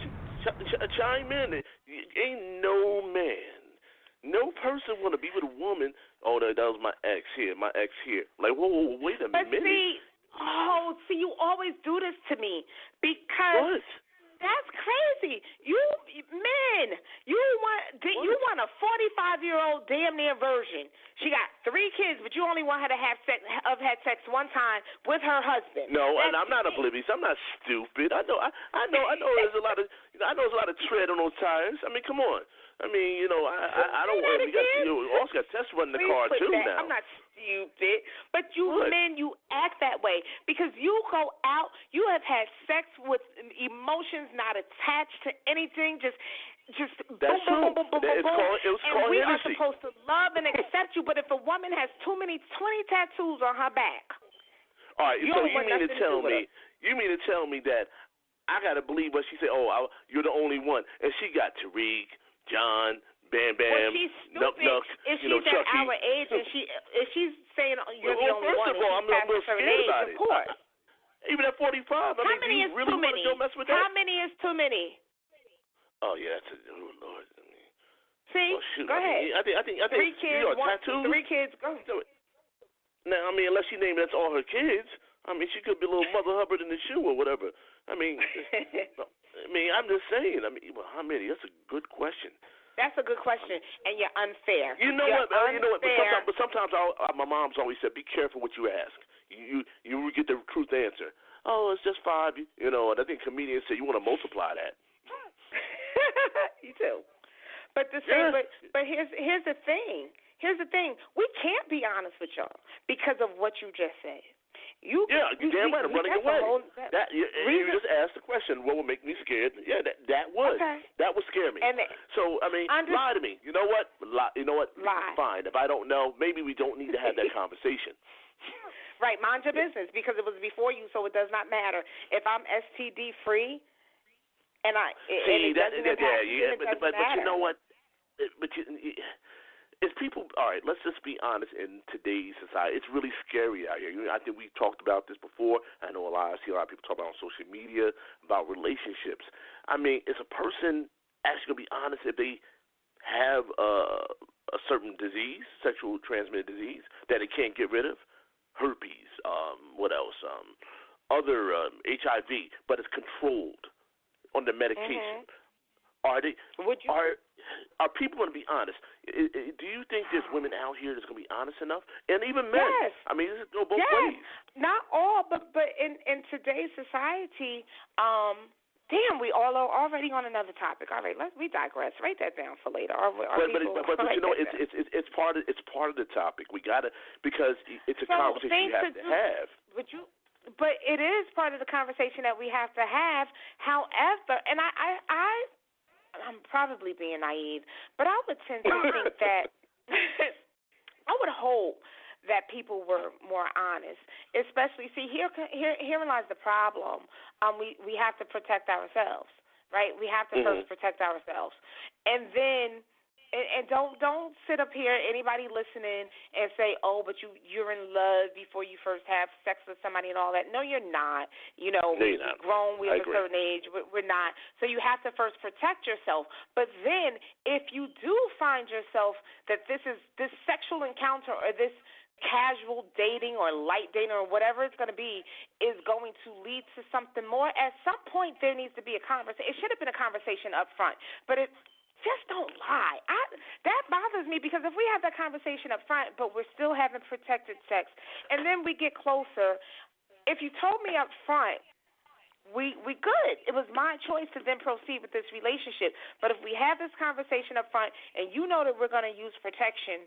Chime in. Ain't no man, no person want to be with a woman. Oh, that was my ex here. Like, whoa, wait a minute. See, you always do this to me because that's crazy. You men, you want a 45-year-old damn near virgin. She got 3 kids, but you only want her to have had sex one time with her husband. No, and I'm not oblivious. I'm not stupid. I know. There's a lot of. There's a lot of tread on those tires. I mean, come on. I mean, I don't. We got. Also got tests running the car too now. I'm not stupid, but you men, you act that way because you go out. You have had sex with emotions not attached to anything. Just that's boom, true. boom, boom, boom, boom. And we are supposed to love and accept you. But if a woman has 20 tattoos on her back, all right. So you mean to tell me? You mean to tell me that I gotta believe what she said? Oh, you're the only one, and she got Tariq, John, Bam Bam, well, she's stupid. Nuck, if she's at Chucky. our age and if she's saying you're the only one, first of all, I'm a little scared about it. Of course. Even at 45, How many is really too many? Don't mess with that? How many is too many? Oh yeah, oh Lord. See, shoot. Go ahead. I think 3 kids, tattoos. 3 kids. Go. Now, I mean, unless she named that's all her kids. I mean, she could be a little Mother Hubbard in the shoe or whatever. I mean, I'm just saying. I mean, well, how many? That's a good question. That's a good question, and you're unfair. You know what? But sometimes my mom's always said, "Be careful what you ask. You get the truth answer." Oh, it's just 5. And I think comedians say you want to multiply that. You do. But but here's the thing. We can't be honest with y'all because of what you just said. You're damn right. I'm running away. You just asked the question. What would make me scared? Yeah, that would. Okay. That would scare me. So I mean, lie to me. You know what? Lie. Fine. If I don't know, maybe we don't need to have that conversation. Right. Mind your business because it was before you, so it does not matter. If I'm STD free, and but you know what? It's people. All right, let's just be honest. In today's society, it's really scary out here. I think we talked about this before. I see a lot of people talk about it on social media about relationships. I mean, is a person actually gonna be honest if they have a certain disease, sexual transmitted disease that it can't get rid of? Herpes. What else? Other HIV, but it's controlled on the medication. Are people going to be honest? Do you think there's women out here that's going to be honest enough? And even men. Yes. I mean, this is go both ways. Not all, but in today's society, we all are already on another topic. All right, we digress. Write that down for later. But you know, it's part of the topic. We got to, because it's a conversation you have to have. But it is part of the conversation that we have to have. However, and I'm probably being naive, but I would tend to think that I would hope that people were more honest. Especially, see, herein lies the problem. We have to protect ourselves, right? We have to first protect ourselves, and then. And don't sit up here, anybody listening, and say, oh, but you're in love before you first have sex with somebody and all that. No, you're not. We're grown. We're of a certain age. We're not. So you have to first protect yourself. But then if you do find yourself that this sexual encounter or this casual dating or light dating or whatever it's going to be is going to lead to something more, at some point there needs to be a conversation. It should have been a conversation up front. But just don't lie. That bothers me because if we have that conversation up front, but we're still having protected sex, and then we get closer, if you told me up front, we good. It was my choice to then proceed with this relationship. But if we have this conversation up front, and you know that we're going to use protection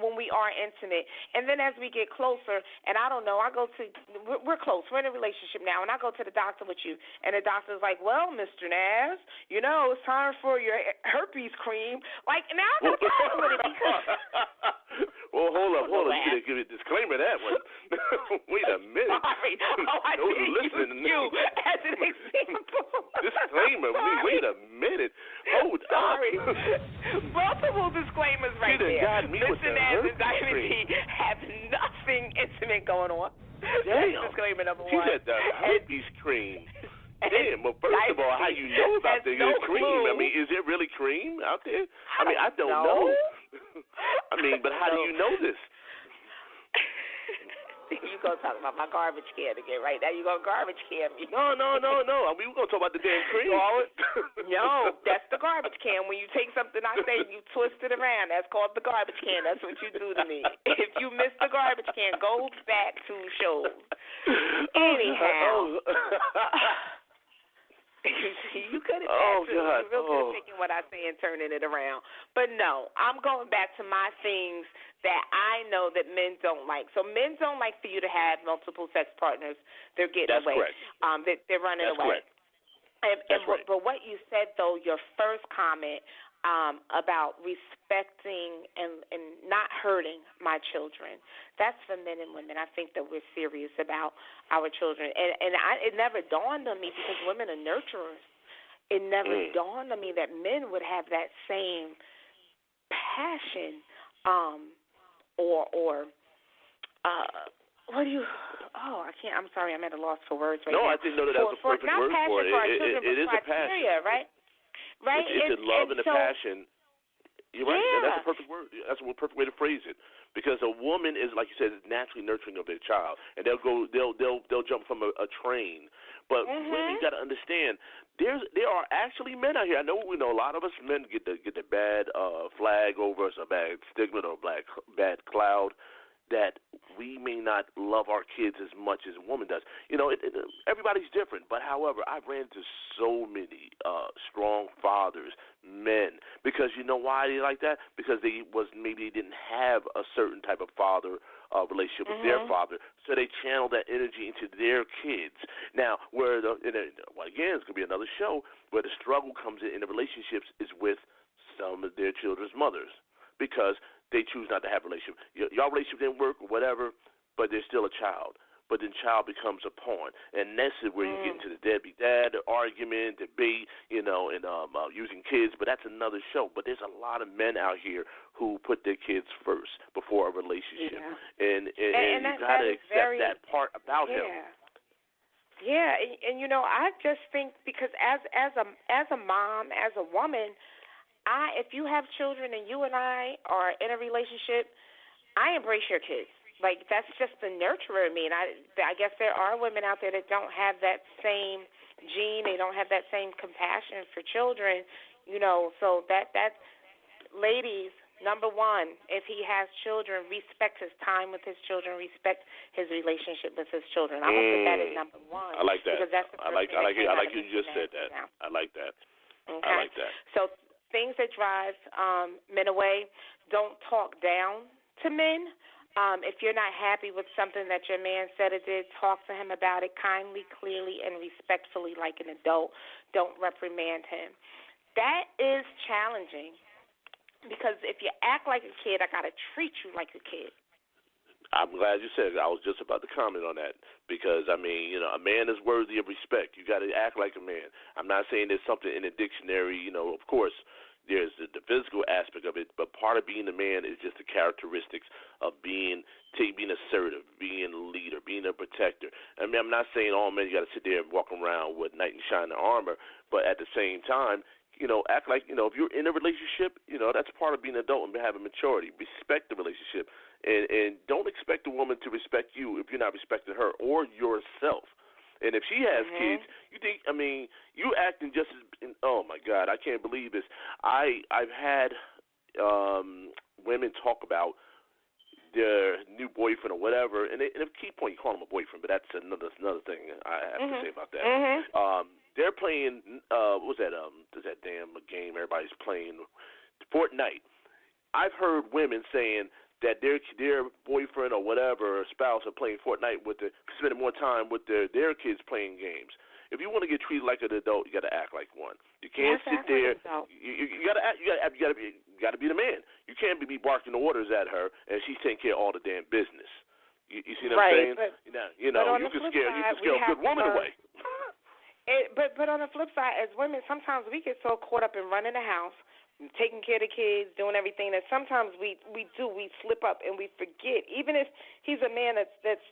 when we are intimate, and then as we get closer, and I don't know, we're close, we're in a relationship now, and I go to the doctor with you, and the doctor's like, well, Mr. Naz, it's time for your herpes cream. Like, now I got a problem with it because... Well, hold up. You didn't give a disclaimer that one. Wait a minute. Sorry. I didn't use you as an example. Disclaimer. Wait a minute. Hold Sorry. up. Multiple disclaimers right there. Mr. Naz and Diamond D have nothing intimate going on. Damn. Disclaimer number She 1. said the herpes cream. Damn, well, first of all, how you know about the cream? I mean, is there really cream out there? I mean, I don't know. I mean, but how do you know this? You gonna talk about my garbage can again, right? Now you gonna garbage can me. No. I mean, we're gonna talk about the damn cream. No, that's the garbage can. When you take something I say, you twist it around. That's called the garbage can. That's what you do to me. If you miss the garbage can, go back 2 shows. Anyhow. You could have taken what I say and turning it around. But no, I'm going back to my things that I know that men don't like. So men don't like for you to have multiple sex partners. They're getting away. Correct. They're running away. Right. But what you said, though, your first comment about respecting and not hurting my children, that's for men and women. I think that we're serious about our children. And it never dawned on me, because women are nurturers, it never dawned on me that men would have that same passion what do you – I can't – I'm sorry, I'm at a loss for words right now. No, I didn't know that was a perfect word for it. It is a passion. Right? Right? It's a love and a passion. You're right. Yeah. That's a perfect word. That's a perfect way to phrase it. Because a woman is, like you said, naturally nurturing of their child, and they'll jump from a train. But women got to understand, there are actually men out here. I know a lot of us men get the bad flag over us, a bad stigma or a bad cloud, that we may not love our kids as much as a woman does. Everybody's different. But, however, I've ran into so many strong fathers, men, because you know why they like that? Because they didn't have a certain type of father relationship with their father, so they channel that energy into their kids. Now, again, it's going to be another show where the struggle comes in the relationships is with some of their children's mothers, because they choose not to have a relationship. Y'all relationship didn't work or whatever, but there's still a child. But then child becomes a pawn. And this is where you get into the deadbeat dad, the argument, debate, and using kids. But that's another show. But there's a lot of men out here who put their kids first before a relationship. Yeah. And you got to accept that part about him. Yeah, and I just think, because as a mom, as a woman, if you have children and you and I are in a relationship, I embrace your kids. Like, that's just the nurturer in me. And I guess there are women out there that don't have that same gene. They don't have that same compassion for children, so that ladies, number one, if he has children, respect his time with his children, respect his relationship with his children. I'm going to put that as number one. I like that. Because that's I like you just said that. Now. I like that. Okay. I like that. So things that drive men away, don't talk down to men. If you're not happy with something that your man said or did, talk to him about it kindly, clearly, and respectfully like an adult. Don't reprimand him. That is challenging, because if you act like a kid, I got to treat you like a kid. I'm glad you said it. I was just about to comment on that, because, a man is worthy of respect. You got to act like a man. I'm not saying there's something in the dictionary, of course, there's the physical aspect of it, but part of being a man is just the characteristics of being assertive, being a leader, being a protector. I mean, I'm not saying all men, you got to sit there and walk around with knight in shining armor, but at the same time, act like, if you're in a relationship, that's part of being an adult and having maturity. Respect the relationship, and don't expect a woman to respect you if you're not respecting her or yourself. And if she has kids, you think, you acting just as, oh my God, I can't believe this. I've had women talk about their new boyfriend or whatever, and at key point you call him a boyfriend, but that's another thing I have to say about that. They're playing, what was that? There's that damn game everybody's playing, Fortnite. I've heard women saying that their boyfriend or whatever, or spouse, are playing Fortnite spending more time with their kids playing games. If you want to get treated like an adult, you got to act like one. You can't sit there. You got to be the man. You can't be barking orders at her and she's taking care of all the damn business. You see what I'm saying? But you can scare a good woman away. But on the flip side, as women, sometimes we get so caught up in running the house, taking care of the kids, doing everything, that sometimes we slip up and we forget. Even if he's a man that's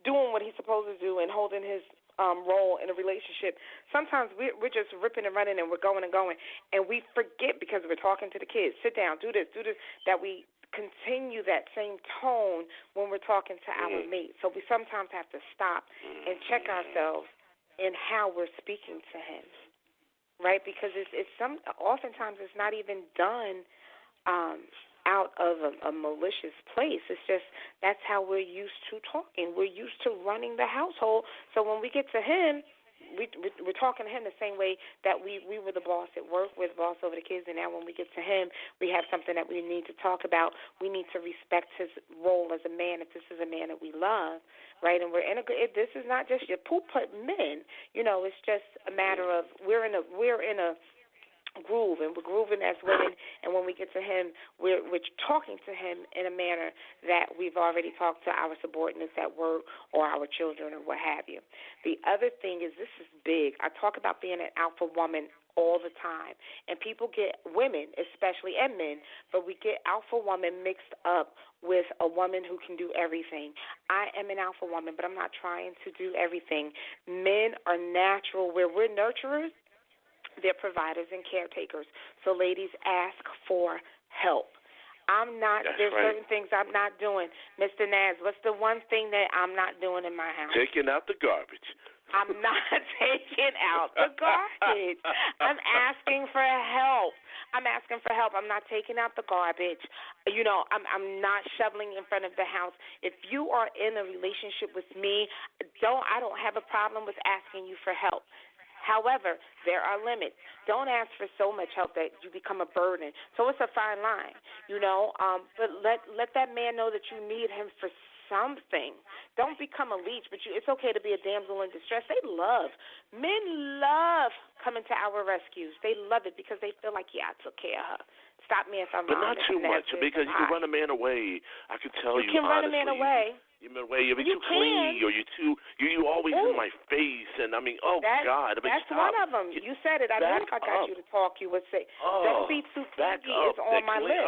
doing what he's supposed to do and holding his role in a relationship, sometimes we're just ripping and running and we're going and going, and we forget because we're talking to the kids. Sit down, do this, that we continue that same tone when we're talking to our mate. So we sometimes have to stop and check ourselves in how we're speaking to him, right? Because oftentimes it's not even done out of a malicious place. It's just that's how we're used to talking. We're used to running the household. So when we get to him, we're talking to him the same way that we were the boss at work, we're the boss over the kids, and now when we get to him, we have something that we need to talk about. We need to respect his role as a man if this is a man that we love, right? And this is not just your poop men. It's just a matter of we're in a groove, and we're grooving as women, and when we get to him, we're talking to him in a manner that we've already talked to our subordinates at work or our children or what have you. The other thing is, this is big. I talk about being an alpha woman all the time, and people get, women especially and men, but we get alpha woman mixed up with a woman who can do everything. I am an alpha woman, but I'm not trying to do everything. Men are natural. Where we're nurturers, they're providers and caretakers. So ladies, ask for help. There's certain things I'm not doing. Mr. Naz, what's the one thing that I'm not doing in my house? Taking out the garbage. I'm not taking out the garbage. I'm asking for help. I'm not taking out the garbage. I'm not shoveling in front of the house. If you are in a relationship with me, I don't have a problem with asking you for help. However, there are limits. Don't ask for so much help that you become a burden. So it's a fine line, but let that man know that you need him for something. Don't become a leech, but it's okay to be a damsel in distress. Men love coming to our rescues. They love it because they feel like, I took care of her. Stop me if I'm wrong. But not too much, because you can run a man away. I can tell you honestly. You can run a man away. You're too clingy, or you always in my face, and God. That's one of them. You said it. I know if I got you to talk, you would say, don't be too clingy is on my list.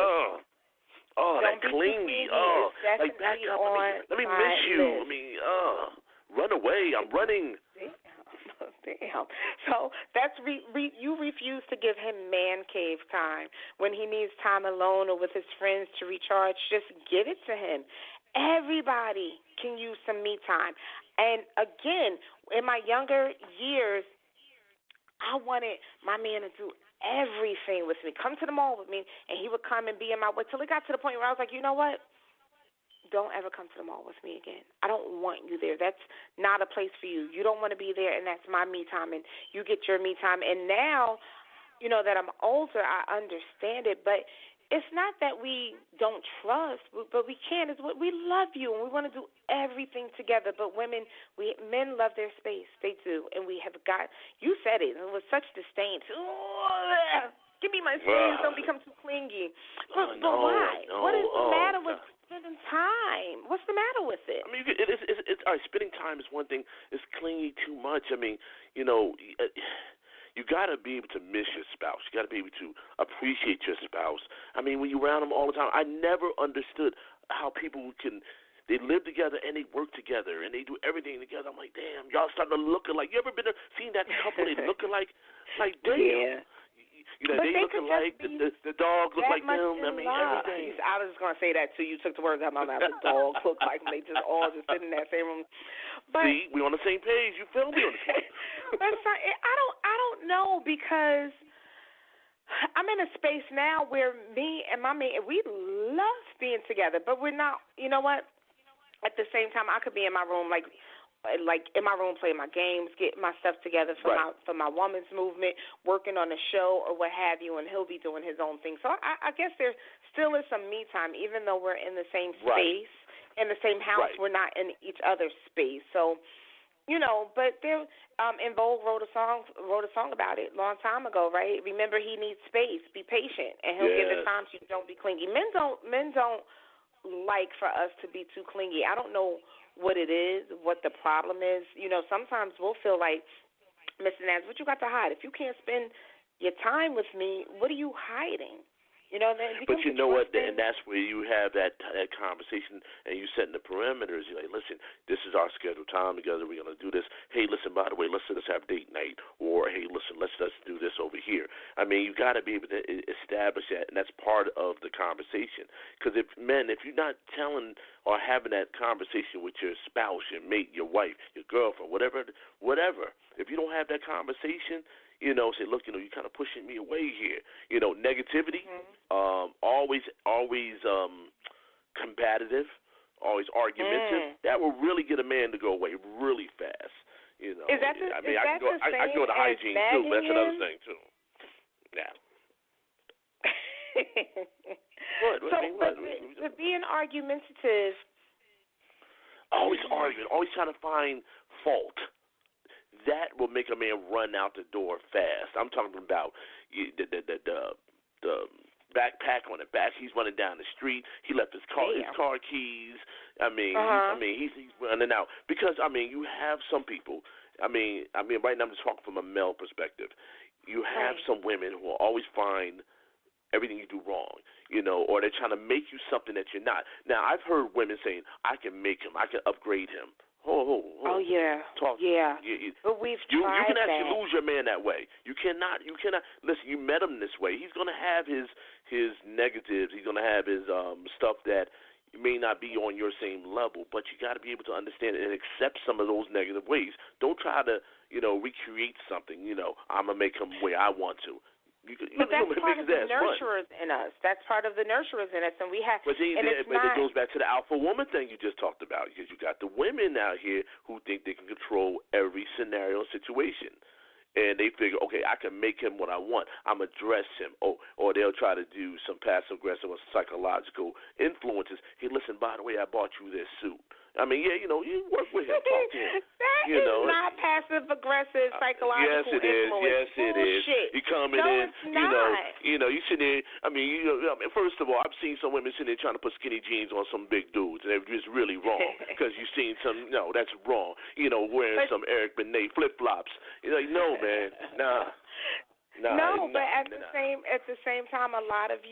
That clingy. Like back up. Let me miss you. Run away. I'm running. Damn. So that's you refuse to give him man cave time. When he needs time alone or with his friends to recharge, just give it to him. Everybody can use some me time. And again, in my younger years, I wanted my man to do everything with me. Come to the mall with me, and he would come and be in my way till it got to the point where I was like, you know what? Don't ever come to the mall with me again. I don't want you there. That's not a place for you. You don't want to be there, and that's my me time, and you get your me time. And now, that I'm older, I understand it, but it's not that we don't trust, but we can't. We love you, and we want to do everything together. But men love their space. They do, and we have got. You said it, and it was such disdain. Give me my space. Don't become too clingy. But why? What is the matter with spending time? What's the matter with it? It's all right. Spending time is one thing. It's clingy too much. You got to be able to miss your spouse. You got to be able to appreciate your spouse. When you're around them all the time, I never understood how people they live together and they work together and they do everything together. I'm like, damn, y'all starting to look alike. You ever seen that couple? They look alike? Like, damn. Yeah. They look alike. The dog look like them. Everything. I was just going to say that, too. You took the words out of my mouth. The dogs look like them. They just all just sit in that same room. But, see, we're on the same page. You feel me on this one? But I don't know, because I'm in a space now where me and my mate, we love being together, but we're not, you know what? At the same time, I could be in my room, like in my room playing my games, getting my stuff together for my woman's movement, working on a show or what have you, and he'll be doing his own thing. So I guess there still is some me time, even though we're in the same space, in the same house. We're not in each other's space. So, but there, En Vogue wrote a song about it a long time ago, right? Remember, he needs space. Be patient, and he'll give it time to you. Don't be clingy. Men don't like for us to be too clingy. I don't know what it is, what the problem is. Sometimes we'll feel like Mr. Nance, what you got to hide? If you can't spend your time with me, what are you hiding? You know, but you know what? And that's where you have that conversation, and you setting the perimeters. You're like, listen, this is our scheduled time together. We're going to do this. Hey, listen, by the way, let's have date night. Or, hey, listen, let's do this over here. I mean, you got to be able to establish that, and that's part of the conversation. Because if you're not telling or having that conversation with your spouse, your mate, your wife, your girlfriend, whatever, if you don't have that conversation, you know, say, look, you know, you're kind of pushing me away here. You know, negativity, always combative, always argumentative. That will really get a man to go away really fast. You know, is that I can go to hygiene too, but that's another thing too. Yeah. But being argumentative, always arguing, always trying to find fault. That will make a man run out the door fast. I'm talking about the backpack on the back. He's running down the street. He left his car keys. I mean, he's running out because you have some people. I mean, right now I'm just talking from a male perspective. You have some women who will always find everything you do wrong, you know, or they're trying to make you something that you're not. Now, I've heard women saying, "I can make him. I can upgrade him." Oh yeah. But we've tried you can actually that. lose your man that way. You cannot. Listen, you met him this way. He's going to have his negatives. He's going to have his stuff that may not be on your same level. But you got to be able to understand and accept some of those negative ways. Don't try to recreate something. You know, I'm gonna make him where I want to. But that's part of the nurturers in us. That's part of the nurturers in us, and we have. But it goes back to the alpha woman thing you just talked about, because you got the women out here who think they can control every scenario, situation, and they figure, okay, I can make him what I want. I'm gonna dress him, or they'll try to do some passive aggressive or psychological influences. Hey, listen, by the way, I bought you this suit. I mean, yeah, you work with him, talk to him. That is not passive aggressive psychological influence. Yes, it is. You come in, it's not. You sit there. First of all, I've seen some women sitting there trying to put skinny jeans on some big dudes, and it's really wrong because you've seen some. No, that's wrong. Wearing some Eric Benet flip flops. No, man, nah. No, but at the same time, a lot of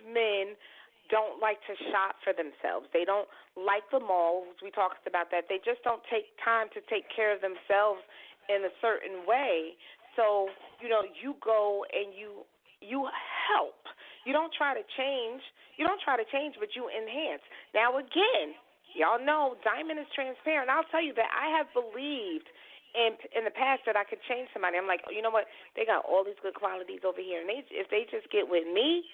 men don't like to shop for themselves. They don't like the malls. We talked about that. They just don't take time to take care of themselves in a certain way. So, you go and you help. You don't try to change. But you enhance. Now, again, y'all know Diamond is transparent. I'll tell you that I have believed in the past that I could change somebody. I'm like, you know what? They got all these good qualities over here, and if they just get with me,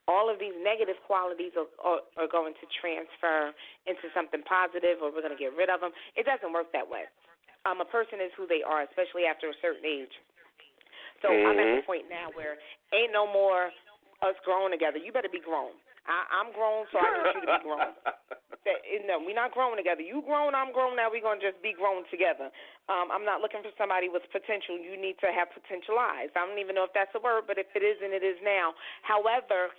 all of these negative qualities are going to transfer into something positive, or we're going to get rid of them. It doesn't work that way. A person is who they are, especially after a certain age. So I'm at the point now where ain't no more us growing together. You better be grown. I'm grown, so I want you to be grown. No, we're not growing together. You grown, I'm grown. Now we're going to just be grown together. I'm not looking for somebody with potential. You need to have potentialized. I don't even know if that's a word, but if it is, and it is now. However,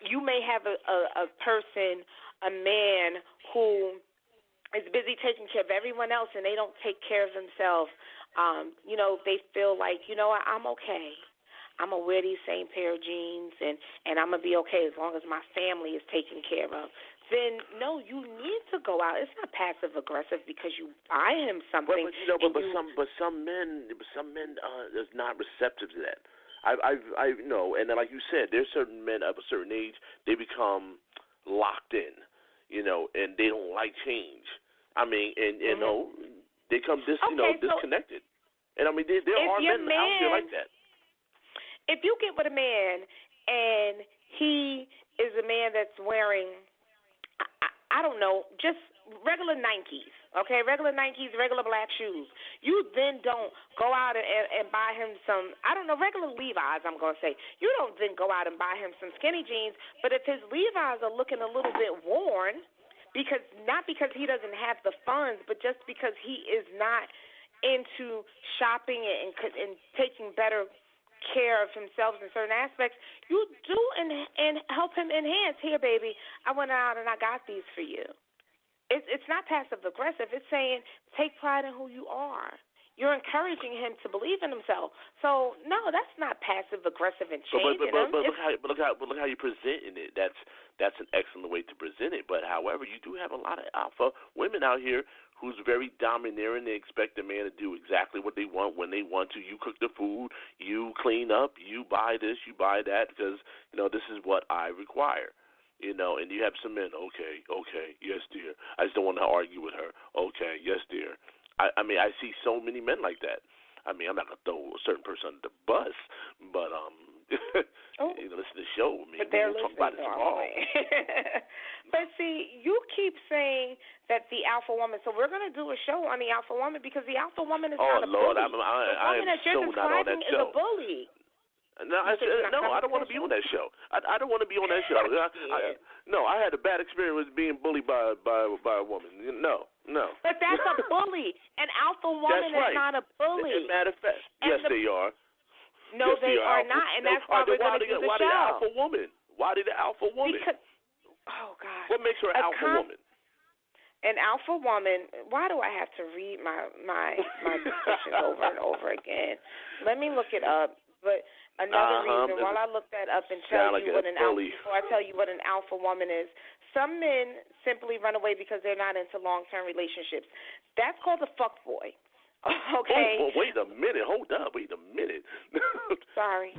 you may have a person, a man who is busy taking care of everyone else, and they don't take care of themselves. They feel like, I'm okay. I'm going to wear these same pair of jeans, and I'm going to be okay as long as my family is taken care of. Then, no, you need to go out. It's not passive-aggressive because you buy him something. But some men is not receptive to that. I know, and then like you said, there's certain men of a certain age, they become locked in, and they don't like change. I mean, and they come disconnected. And I mean, there are men out there like that. If you get with a man and he is a man that's wearing, I don't know, just regular Nikes, okay, regular Nikes, regular black shoes. You then don't go out and buy him some, I don't know, regular Levi's, I'm going to say. You don't then go out and buy him some skinny jeans, but if his Levi's are looking a little bit worn, not because he doesn't have the funds, but just because he is not into shopping and taking better care of himself in certain aspects, you do and help him enhance. Here, baby, I went out and I got these for you. It's not passive aggressive. It's saying take pride in who you are. you're encouraging him to believe in himself. So no, that's not passive aggressive and changing him. But look how you're presenting it. That's an excellent way to present it. But however, you do have a lot of alpha women out here who's very domineering. They expect a man to do exactly what they want when they want to. You cook the food, you clean up, you buy this, you buy that, because this is what I require. And you have some men. Okay, yes, dear. I just don't want to argue with her. Okay, yes, dear. I mean, I see so many men like that. I mean, I'm not gonna throw a certain person under the bus, but listen to the show. I mean, but they're we'll listening talk about it tomorrow. But see, you keep saying that the alpha woman. So we're gonna do a show on the alpha woman because the alpha woman is not a Lord, bully. I am so not on that is show. A bully. No, I don't want to be on that show. I don't want to be on that show. I had a bad experience being bullied by a woman. No. But that's a bully. An alpha woman is not a bully. As a matter of fact, yes, they are. No, yes, they are not, and that's why we're going to do the show. Why the alpha woman? Why the alpha woman? Oh, God. What makes her an alpha woman? An alpha woman. Why do I have to read my descriptions over and over again? Let me look it up. But another reason, while I look that up and tell you what an alpha, before I tell you what an alpha woman is, some men simply run away because they're not into long-term relationships. That's called a fuckboy. Okay. Oh, wait a minute. Hold up. Wait a minute. Sorry.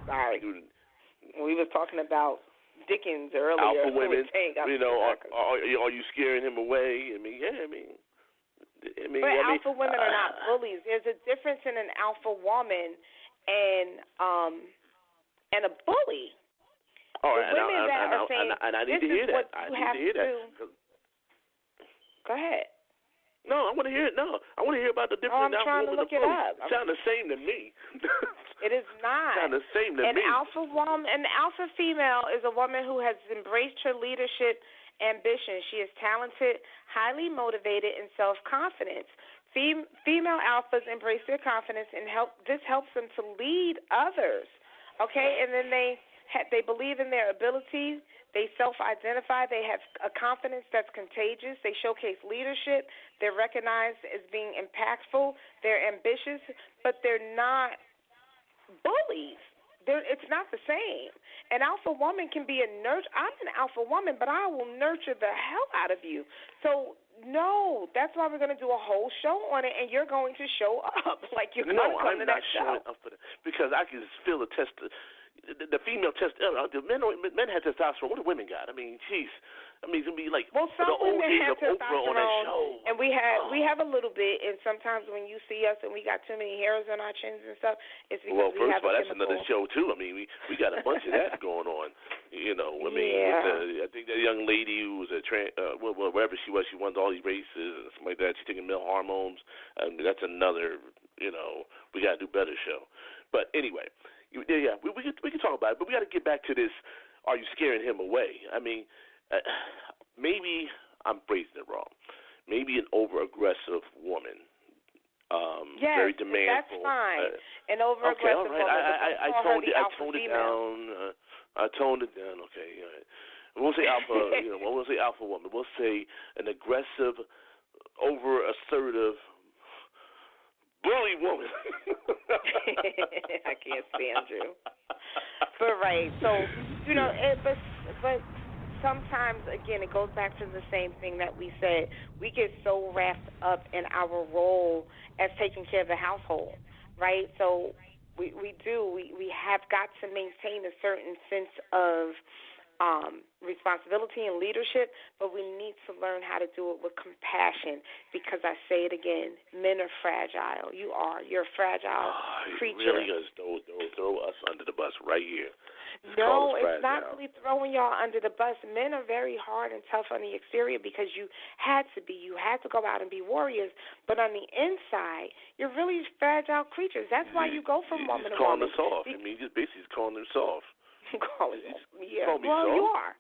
Sorry. We were talking about Dickens earlier. Alpha women. Are you scaring him away? But alpha women are not bullies. There's a difference in an alpha woman and a bully. All right, and I need to hear that. I need to hear that. Go ahead. No, I want to hear it. No, I want to hear about the difference. I'm trying to look it up. It sounds the same to me. It is not. It sounds the same to me. An alpha female is a woman who has embraced her leadership ambition. She is talented, highly motivated, and self-confident. Female alphas embrace their confidence, and this helps them to lead others. Okay, and then they believe in their abilities. They self-identify. They have a confidence that's contagious. They showcase leadership. They're recognized as being impactful. They're ambitious, but they're not bullies. It's not the same. An alpha woman can be a nurture. I'm an alpha woman, but I will nurture the hell out of you. So, no, that's why we're going to do a whole show on it, and you're going to show up like you're going to come to that show. No, I'm not showing up for that because I can feel the test. The female test. The men have testosterone. What do women got? I mean, jeez. I mean, it's gonna be like some the old women days have of Oprah on that show. And we have a little bit. And sometimes when you see us and we got too many hairs on our chins and stuff, it's because we have a chemical. That's another show too. I mean, we got a bunch of that going on. I think that young lady who was wherever she was, she won all these races and something like that. She's taking male hormones. That's another. We got to do better show. But anyway. Yeah, we can talk about it, but we got to get back to this. Are you scaring him away? I mean, maybe I'm phrasing it wrong. Maybe an over-aggressive woman, very demanding. That's fine. An over-aggressive woman. I toned it down. I toned it down. Okay, all right. We'll say alpha. We'll say alpha woman. We'll say an aggressive, over-assertive. Bully woman. I can't stand you. But right, so but sometimes again it goes back to the same thing that we said. We get so wrapped up in our role as taking care of the household, right? So we have got to maintain a certain sense of responsibility and leadership, but we need to learn how to do it with compassion because I say it again, men are fragile. You're a fragile creature. Really is. Don't throw us under the bus right here. No, it's not really throwing y'all under the bus. Men are very hard and tough on the exterior because you had to be. You had to go out and be warriors. But on the inside, you're really fragile creatures. That's why you go from woman to woman. He's calling us off. He's basically calling us soft. Yeah. Well, you are.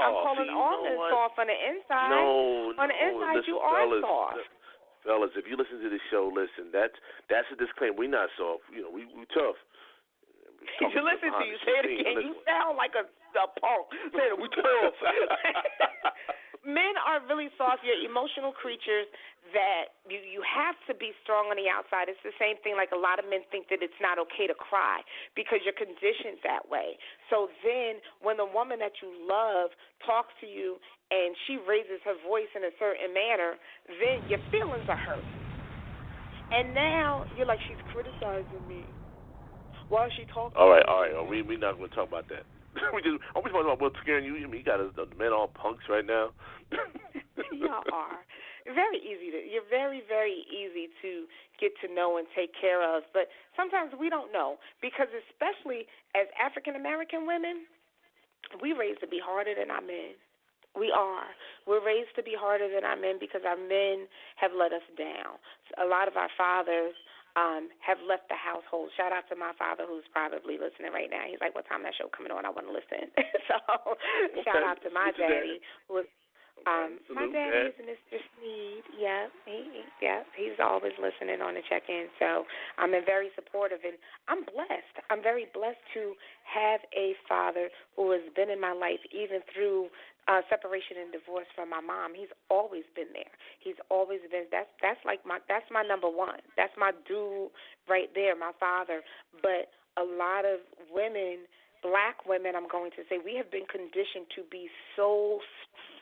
I'm calling all this soft on the inside. No, on the inside, listen, you are soft. Fellas, if you listen to this show, listen. That's a disclaimer. We're not soft. We tough. You listen to you. Say it again. You sound like a punk. Say it. We tough. Men are really soft. You're emotional creatures that you have to be strong on the outside. It's the same thing like a lot of men think that it's not okay to cry because you're conditioned that way. So then when the woman that you love talks to you and she raises her voice in a certain manner, then your feelings are hurt. And now you're like, she's criticizing me. Why is she talking? All right. We're not going to talk about that. we talking about what's scaring you. I mean, you got the men all punks right now. Y'all are you're very, very easy to get to know and take care of. But sometimes we don't know because especially as African American women, we raised to be harder than our men. We are. We're raised to be harder than our men because our men have let us down. A lot of our fathers have left the household. Shout out to my father who's probably listening right now. He's like, what time that show coming on? I want to listen. So shout out to my daddy who was my daddy is Mr. Sneed. He's always listening on the check-in. So I'm very supportive, and I'm blessed. I'm very blessed to have a father who has been in my life even through separation and divorce from my mom. He's always been there. He's always been. That's my number one. That's my dude right there, my father. But a lot of women, black women, I'm going to say, we have been conditioned to be so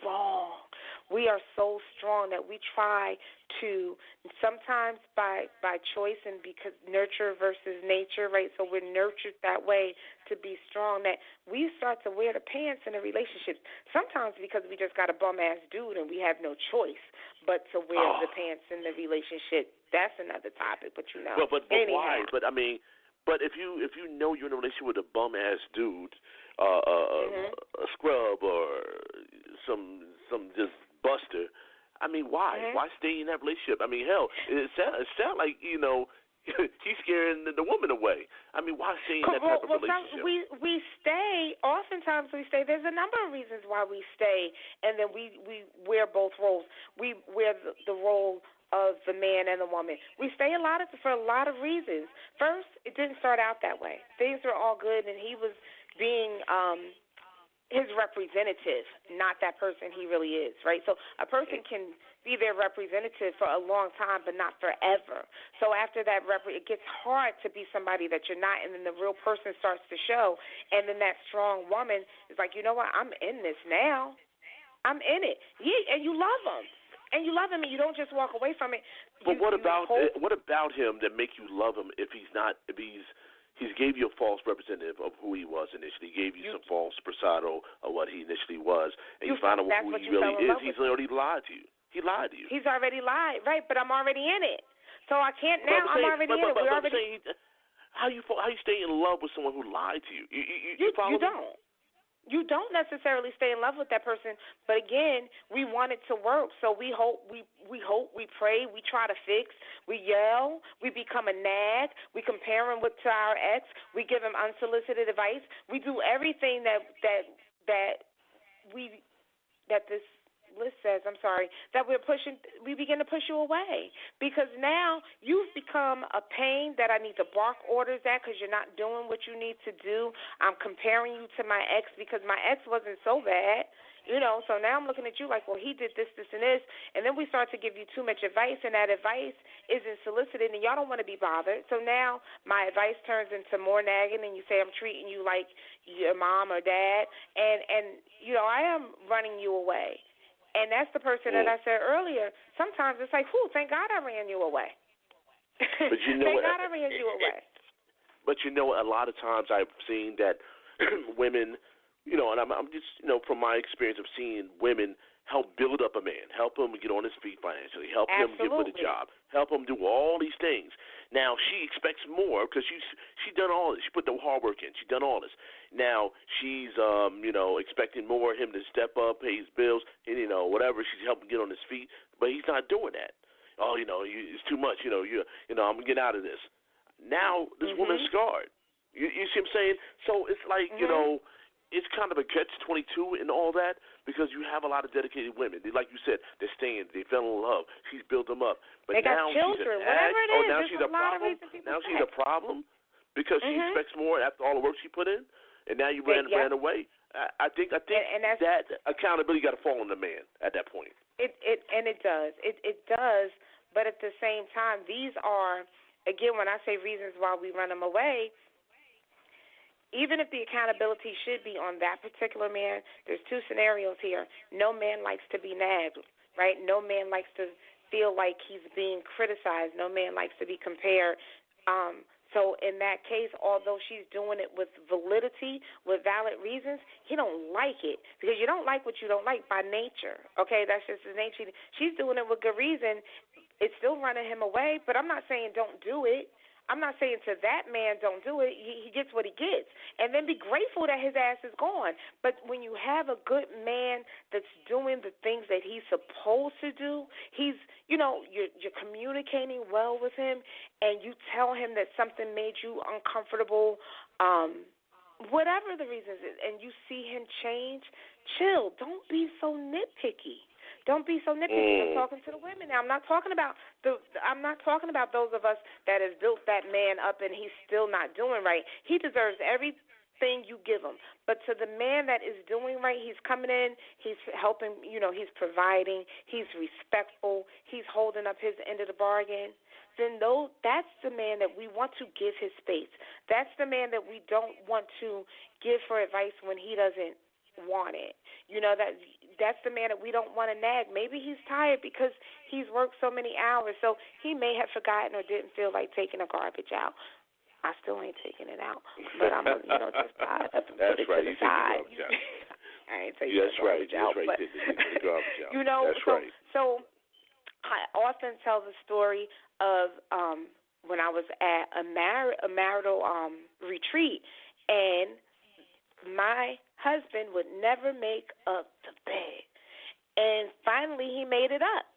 strong. We are so strong that we try to, sometimes by choice and because nurture versus nature, right? So we're nurtured that way to be strong that we start to wear the pants in a relationship. Sometimes because we just got a bum-ass dude and we have no choice but to wear the pants in the relationship. That's another topic, but you know. Well, but why? But I mean, but if you know you're in a relationship with a bum-ass dude, a scrub or some just buster, I mean, why? Why stay in that relationship? I mean, hell, it sounds like, you know, he's scaring the woman away. I mean, why stay in that type of relationship? We stay, oftentimes we stay. There's a number of reasons why we stay, and then we wear both roles. We wear the role of the man and the woman. We stay for a lot of reasons. First, it didn't start out that way. Things were all good, and he was being his representative, not that person he really is, right? So a person can be their representative for a long time, but not forever. So after that, it gets hard to be somebody that you're not, and then the real person starts to show, and then that strong woman is like, you know what, I'm in this now. I'm in it. And you love him. And you love him, and you don't just walk away from it. But what about him that make you love him if he's gave you a false representative of who he was initially. He gave you some false persona of what he initially was, and you find out who he really is. He's already lied to you. He lied to you. He's already lied, right? But I'm already in it, so I can't now. I'm already in it. We're already. How you stay in love with someone who lied to you? You don't. You don't necessarily stay in love with that person, but again, we want it to work. So we hope, we pray, we try to fix, we yell, we become a nag, we compare him to our ex, we give him unsolicited advice, we do everything that this list says, that we begin to push you away because now you've become a pain that I need to bark orders at because you're not doing what you need to do. I'm comparing you to my ex because my ex wasn't so bad, you know, so now I'm looking at you like, well, he did this, this, and this, and then we start to give you too much advice, and that advice isn't solicited, and y'all don't want to be bothered. So now my advice turns into more nagging, and you say I'm treating you like your mom or dad, and you know, I am running you away. And that's the person that I said earlier. Sometimes it's like, thank God I ran you away. But you know thank God I ran you away. But you know, a lot of times I've seen that women, you know, and I'm just, you know, from my experience of seeing women help build up a man, help him get on his feet financially, help him get with a job, help him do all these things. Now, she expects more because she's done all this. She put the hard work in. She's done all this. Now, she's, you know, expecting more of him to step up, pay his bills, and, you know, whatever. She's helping get on his feet, but he's not doing that. Oh, you know, it's too much. You know, I'm going to get out of this. Now, this woman's scarred. You see what I'm saying? So it's like, you know, it's kind of a catch-22 and all that because you have a lot of dedicated women. Like you said, they're staying. They fell in love. She's built them up. But they got now children, she's an whatever it is. now she's a problem. Now she's a problem because she expects more after all the work she put in, and now you ran away. I think and that accountability got to fall on the man at that point. It does. It does. But at the same time, these are, again, when I say reasons why we run them away, even if the accountability should be on that particular man, there's two scenarios here. No man likes to be nagged, right? No man likes to feel like he's being criticized. No man likes to be compared. So in that case, although she's doing it with validity, with valid reasons, he don't like it because you don't like what you don't like by nature. Okay, that's just his nature. She's doing it with good reason. It's still running him away, but I'm not saying don't do it. I'm not saying to that man don't do it. He gets what he gets. And then be grateful that his ass is gone. But when you have a good man that's doing the things that he's supposed to do, he's, you're communicating well with him, and you tell him that something made you uncomfortable, whatever the reasons is, and you see him change, chill. Don't be so nitpicky. Don't be so nitpicky. I'm talking to the women now. I'm not talking about those of us that has built that man up and he's still not doing right. He deserves everything you give him. But to the man that is doing right, he's coming in, he's helping, he's providing, he's respectful, he's holding up his end of the bargain. Then that's the man that we want to give his space. That's the man that we don't want to give for advice when he doesn't want it. That's the man that we don't want to nag. Maybe he's tired because he's worked so many hours, so he may have forgotten or didn't feel like taking the garbage out. I still ain't taking it out, but I'm just tired of That's put right. it to the side. I ain't taking the garbage out. But, the garbage out. That's so, right. So I often tell the story of when I was at a marital retreat, and my husband would never make up the bed. And finally he made it up.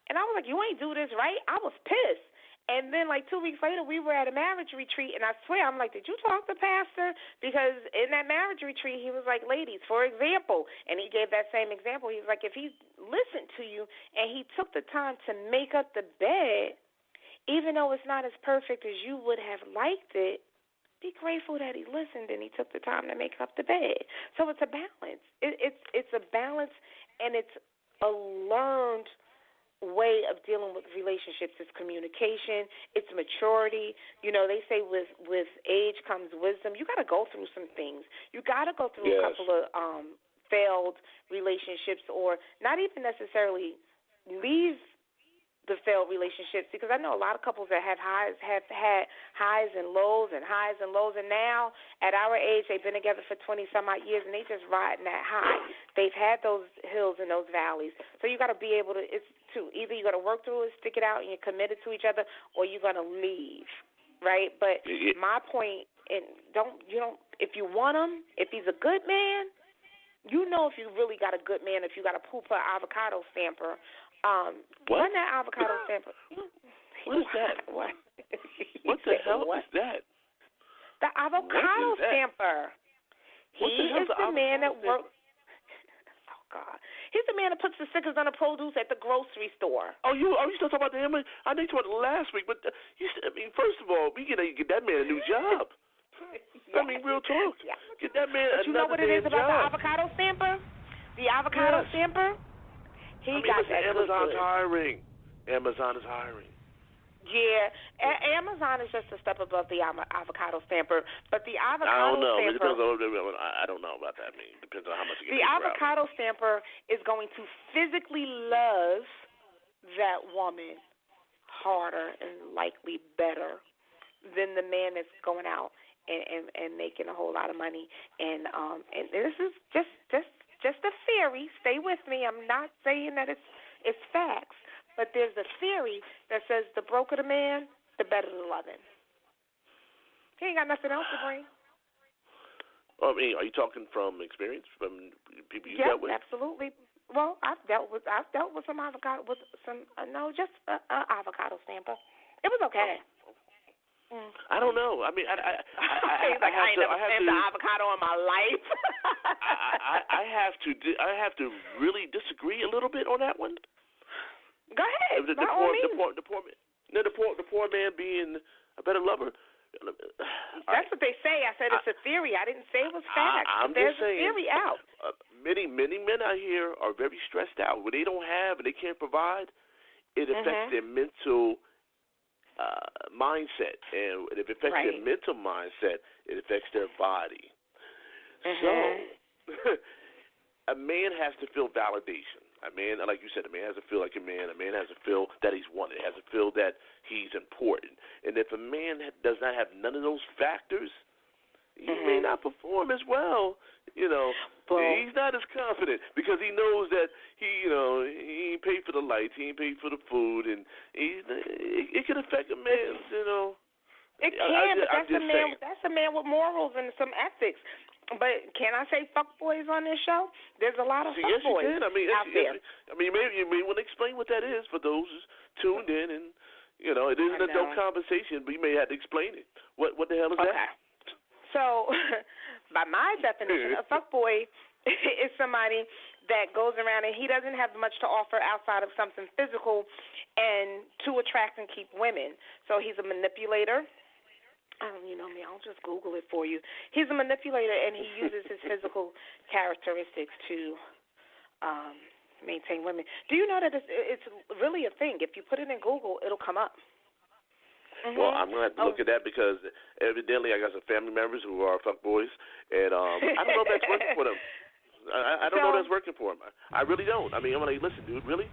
And I was like, you ain't do this right? I was pissed. And then 2 weeks later we were at a marriage retreat, and I swear, I'm like, did you talk to Pastor? Because in that marriage retreat he was like, ladies, for example, and he gave that same example. He was like, if he listened to you and he took the time to make up the bed, even though it's not as perfect as you would have liked it, be grateful that he listened and he took the time to make up the bed. So it's a balance. It's a balance, and it's a learned way of dealing with relationships. It's communication. It's maturity. They say with age comes wisdom. You got to go through some things. You got to go through a couple of failed relationships, or not even necessarily leave the failed relationships, because I know a lot of couples that have had highs and lows, and now at our age they've been together for 20-some odd years, and they just riding that high. They've had those hills and those valleys. So you got to be able to. It's two. Either you got to work through it, stick it out, and you're committed to each other, or you're gonna leave, right? But my point, and if you want him, if he's a good man, if you really got a good man, if you got a pooper avocado stamper. Run that avocado stamper. What is that? What the hell is that? The avocado stamper. He is the man that works. Oh God, he's the man that puts the stickers on the produce at the grocery store. Oh, you still talking about him? I think you talked last week, but first of all, we get that man a new job. I mean, real talk. Yeah. Get that man. But you know what it is about the avocado stamper? The avocado stamper. Amazon's hiring. Amazon is hiring. Yeah, Amazon is just a step above the avocado stamper, but the avocado stamper. I don't know about that. It depends on how much you get. The avocado stamper is going to physically love that woman harder and likely better than the man that's going out and making a whole lot of money. And this is just a theory. Stay with me. I'm not saying that it's facts, but there's a theory that says the broker the man, the better the loving. He ain't got nothing else to bring. I mean, are you talking from experience, from people you dealt with? Yeah, absolutely. Well, I've dealt with some avocado just an avocado stamper. It was okay. I don't know. I mean, I ain't never stamped an avocado in my life. I have to really disagree a little bit on that one. Go ahead. The poor man being a better lover. That's what they say. I said it's a theory. I didn't say it was fact. I'm There's just saying, a theory out. Many men out here are very stressed out. When they don't have and they can't provide, it affects their mental mindset. And if it affects their mental mindset, it affects their body. So a man has to feel validation. A man, like you said, a man has to feel like a man. A man has to feel that he's wanted. Has to feel that he's important. And if a man does not have none of those factors, he may not perform as well. You know, he's not as confident because he knows that he ain't paid for the lights, he ain't paid for the food, and it can affect a man's, It can, but that's a man with morals and some ethics. But can I say fuckboys on this show? There's a lot of fuckboys yes, you can. out there. You may want to explain what that is for those who's tuned in, and it is an adult conversation, but you may have to explain it. What the hell is that? So, by my definition, a fuckboy is somebody that goes around and he doesn't have much to offer outside of something physical and to attract and keep women. So he's a manipulator. You know me, I'll just Google it for you. He's a manipulator, and he uses his physical characteristics to maintain women. Do you know that it's really a thing? If you put it in Google, it'll come up. Well, I'm going to have to look at that because evidently I got some family members who are fuckboys, and I don't know if that's working for them. I don't know if that's working for them. I really don't. I'm like, listen, dude, really?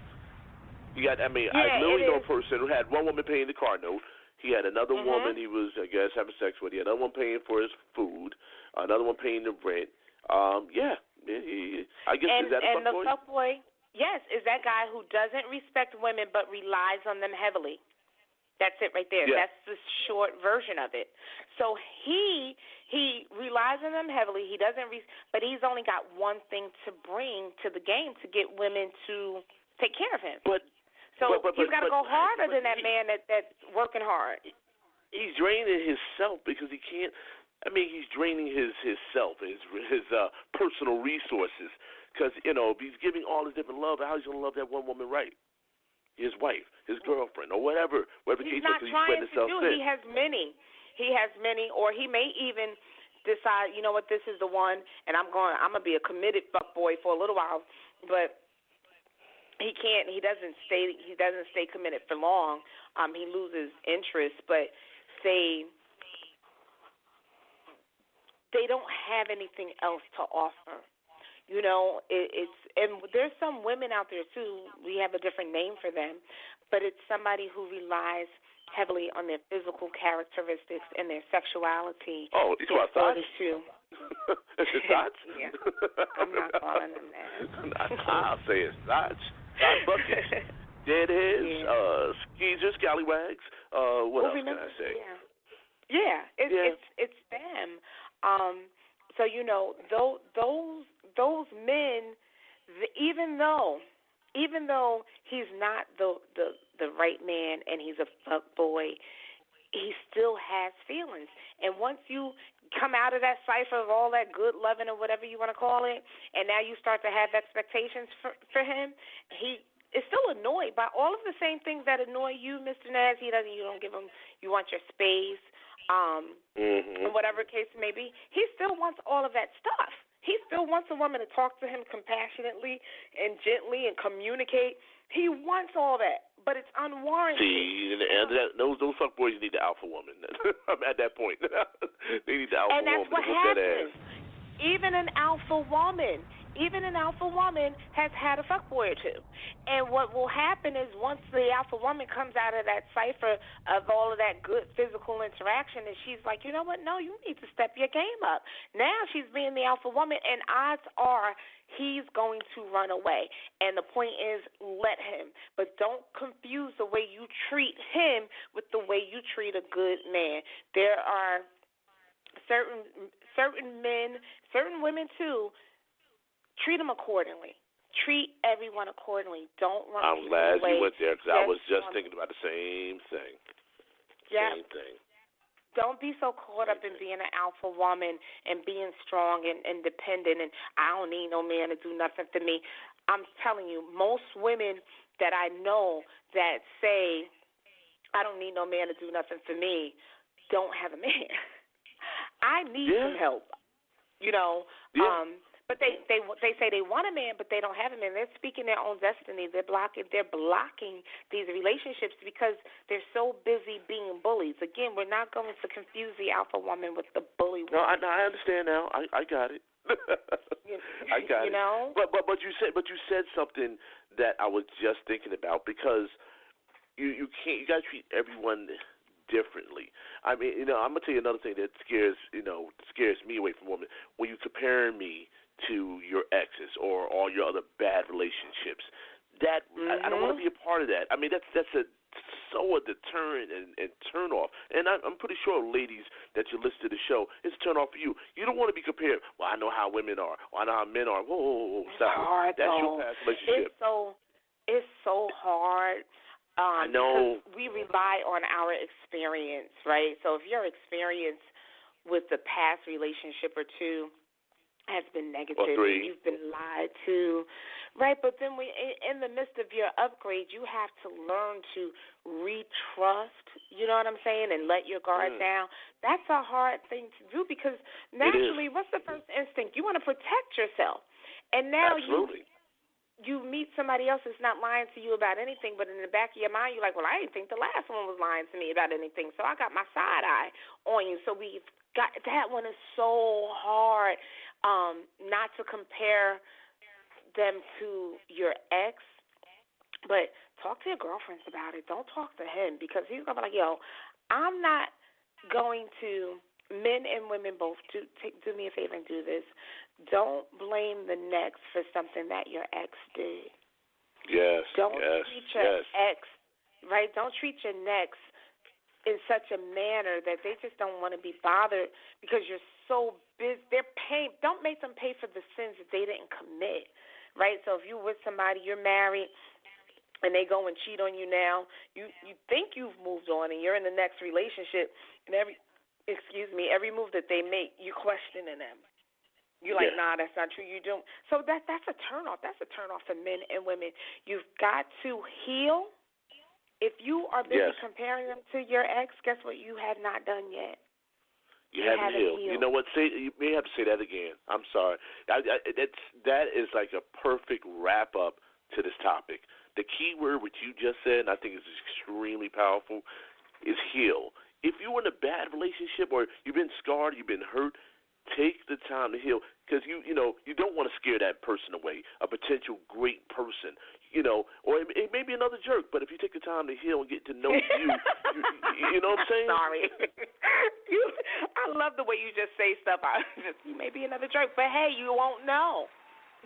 You got? I literally know a person who had one woman paying the car note. He had another woman he was, I guess, having sex with. He had another one paying for his food, another one paying the rent. I guess, is that a fuckboy? And the fuckboy, yes, is that guy who doesn't respect women but relies on them heavily. That's it right there. Yeah. That's the short version of it. So he relies on them heavily. He doesn't, but he's only got one thing to bring to the game to get women to take care of him. So he's got to go harder than that man that's working hard. He's draining himself because he can't. He's draining his self, his personal resources. Because if he's giving all his different love, how he's going to love that one woman right? His wife, his girlfriend, or whatever the case is. He's not trying to do. He has many, or he may even decide, you know what, this is the one, and I'm gonna be a committed fuckboy for a little while, but. He doesn't stay committed for long. He loses interest, but they don't have anything else to offer. And there's some women out there too. We have a different name for them, but it's somebody who relies heavily on their physical characteristics and their sexuality. Oh, you talking about thoughts? Is it thoughts? Yeah. I'm not calling them that. I'll say it's thoughts. Buckets, deadheads, skeezers, scallywags. What else can I say? It's them. So those men, even though he's not the right man and he's a fuckboy, he still has feelings. And once you come out of that cipher of all that good loving or whatever you want to call it, and now you start to have expectations for him, he is still annoyed by all of the same things that annoy you, Mr. Naz. You don't give him, you want your space, and whatever case may be. He still wants all of that stuff. He still wants a woman to talk to him compassionately and gently and communicate. He wants all that, but it's unwarranted. See, and those fuckboys need the alpha woman. At that point, they need the alpha woman. And that's what happens. Even an alpha woman has had a fuckboy or two. And what will happen is once the alpha woman comes out of that cipher of all of that good physical interaction, and she's like, you know what, no, you need to step your game up. Now she's being the alpha woman, and odds are he's going to run away. And the point is, let him. But don't confuse the way you treat him with the way you treat a good man. There are certain men, certain women too, treat them accordingly. Treat everyone accordingly. Don't run I'm glad away. you went there because I was just thinking about the same thing. Yeah. Same thing. Don't be so caught up in being an alpha woman and being strong and independent and I don't need no man to do nothing for me. I'm telling you, most women that I know that say, I don't need no man to do nothing for me, don't have a man. I need some help, But they say they want a man, but they don't have a man. They're speaking their own destiny. They're blocking these relationships because they're so busy being bullies. Again, we're not going to confuse the alpha woman with the bully woman. No, I understand now. I got it. I got it. But you said something that I was just thinking about, because you got to treat everyone differently. I mean, I'm gonna tell you another thing that scares me away from women. When you compare me to your exes or all your other bad relationships, that I don't want to be a part of that. I mean, that's a deterrent and turn off. And I'm pretty sure, ladies, that you listen to the show, it's a turn off for you. You don't want to be compared. Well, I know how women are. Or I know how men are. Whoa, stop. Hard, that's your past relationship. It's so hard. I know. Because we rely on our experience, right? So if your experience with the past relationship or two has been negative, you've been lied to, right? But then in the midst of your upgrade, you have to learn to retrust, you know what I'm saying, and let your guard down. That's a hard thing to do, because naturally, what's the first instinct? You want to protect yourself. And now you meet somebody else that's not lying to you about anything, but in the back of your mind, you're like, well, I didn't think the last one was lying to me about anything, so I got my side eye on you. So we've got that one is so hard, not to compare them to your ex, but talk to your girlfriends about it. Don't talk to him, because he's going to be like, yo, I'm not going to, men and women both, do me a favor and do this. Don't blame the next for something that your ex did. Yes. Don't treat your ex, right? Don't treat your next in such a manner that they just don't want to be bothered because you're so busy. They're paying. Don't make them pay for the sins that they didn't commit, right? So if you're with somebody, you're married, and they go and cheat on you now, you think you've moved on and you're in the next relationship, and every move that they make, you're questioning them. You're like, nah, that's not true. You don't. So that's a turnoff. That's a turnoff for men and women. You've got to heal. If you are busy comparing them to your ex, guess what? You have not done yet. You haven't healed. You know what? You may have to say that again. I'm sorry. That is like a perfect wrap up to this topic. The key word which you just said, and I think is extremely powerful, is heal. If you're in a bad relationship or you've been scarred, you've been hurt, take the time to heal, because you don't want to scare that person away, a potential great person, or it may be another jerk, but if you take the time to heal and get to know you know what I'm saying? Sorry. I love the way you just say stuff. You may be another jerk, but hey, you won't know.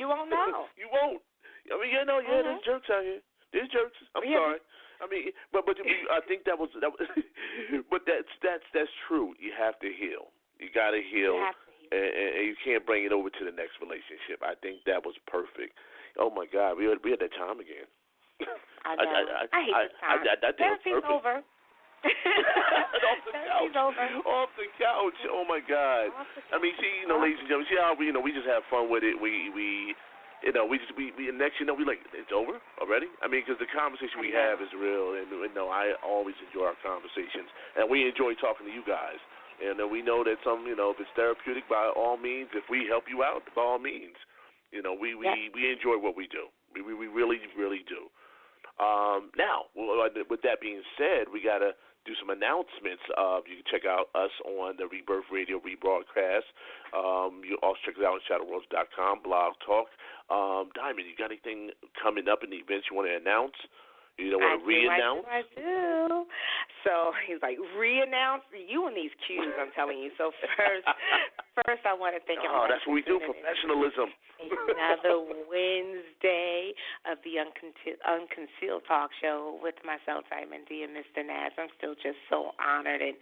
You won't know. You won't. I mean, there's jerks out here. There's jerks. I'm sorry. I mean, but I think that was but that's true. You have to heal. You got to heal. And you can't bring it over to the next relationship. I think that was perfect. Oh my God, we had that time again. I know. I hate this time. Therapy's over. Off the couch. Oh my God. I mean, see, ladies and gentlemen, see how we just have fun with it. We next we like, it's over already. I mean, because the conversation we have is real, and I always enjoy our conversations, and we enjoy talking to you guys. And we know that if it's therapeutic, by all means, if we help you out, by all means, we enjoy what we do. We really, really do. Now, with that being said, we got to do some announcements. You can check out us on the Rebirth Radio rebroadcast. You also check us out on shadowworlds.com, Blog Talk. Diamond, you got anything coming up in the events you want to announce? You don't want to re-announce? I do. So he's like, re-announce? You and these cues, I'm telling you. So first I want to thank everybody. Oh, that's what we do, professionalism. Another Wednesday of the Unconcealed Talk Show with myself, Diamond, Dee and Mr. Naz. I'm still just so honored. And,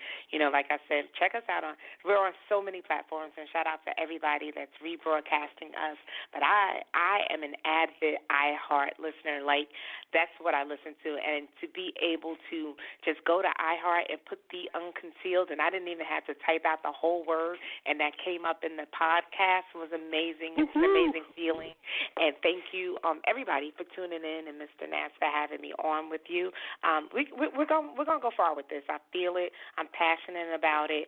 like I said, check us out. We're on so many platforms, and shout out to everybody that's rebroadcasting us. But I am an avid iHeart listener. Like, that's what I listen to. And to be able to just go to iHeart and put the Unconcealed, and I didn't even have to type out the whole word, and that came up in the podcast was amazing. It's an amazing feeling. And thank you, everybody, for tuning in, and Mr. Nass for having me on with you. We're gonna go far with this. I feel it. I'm passionate about it,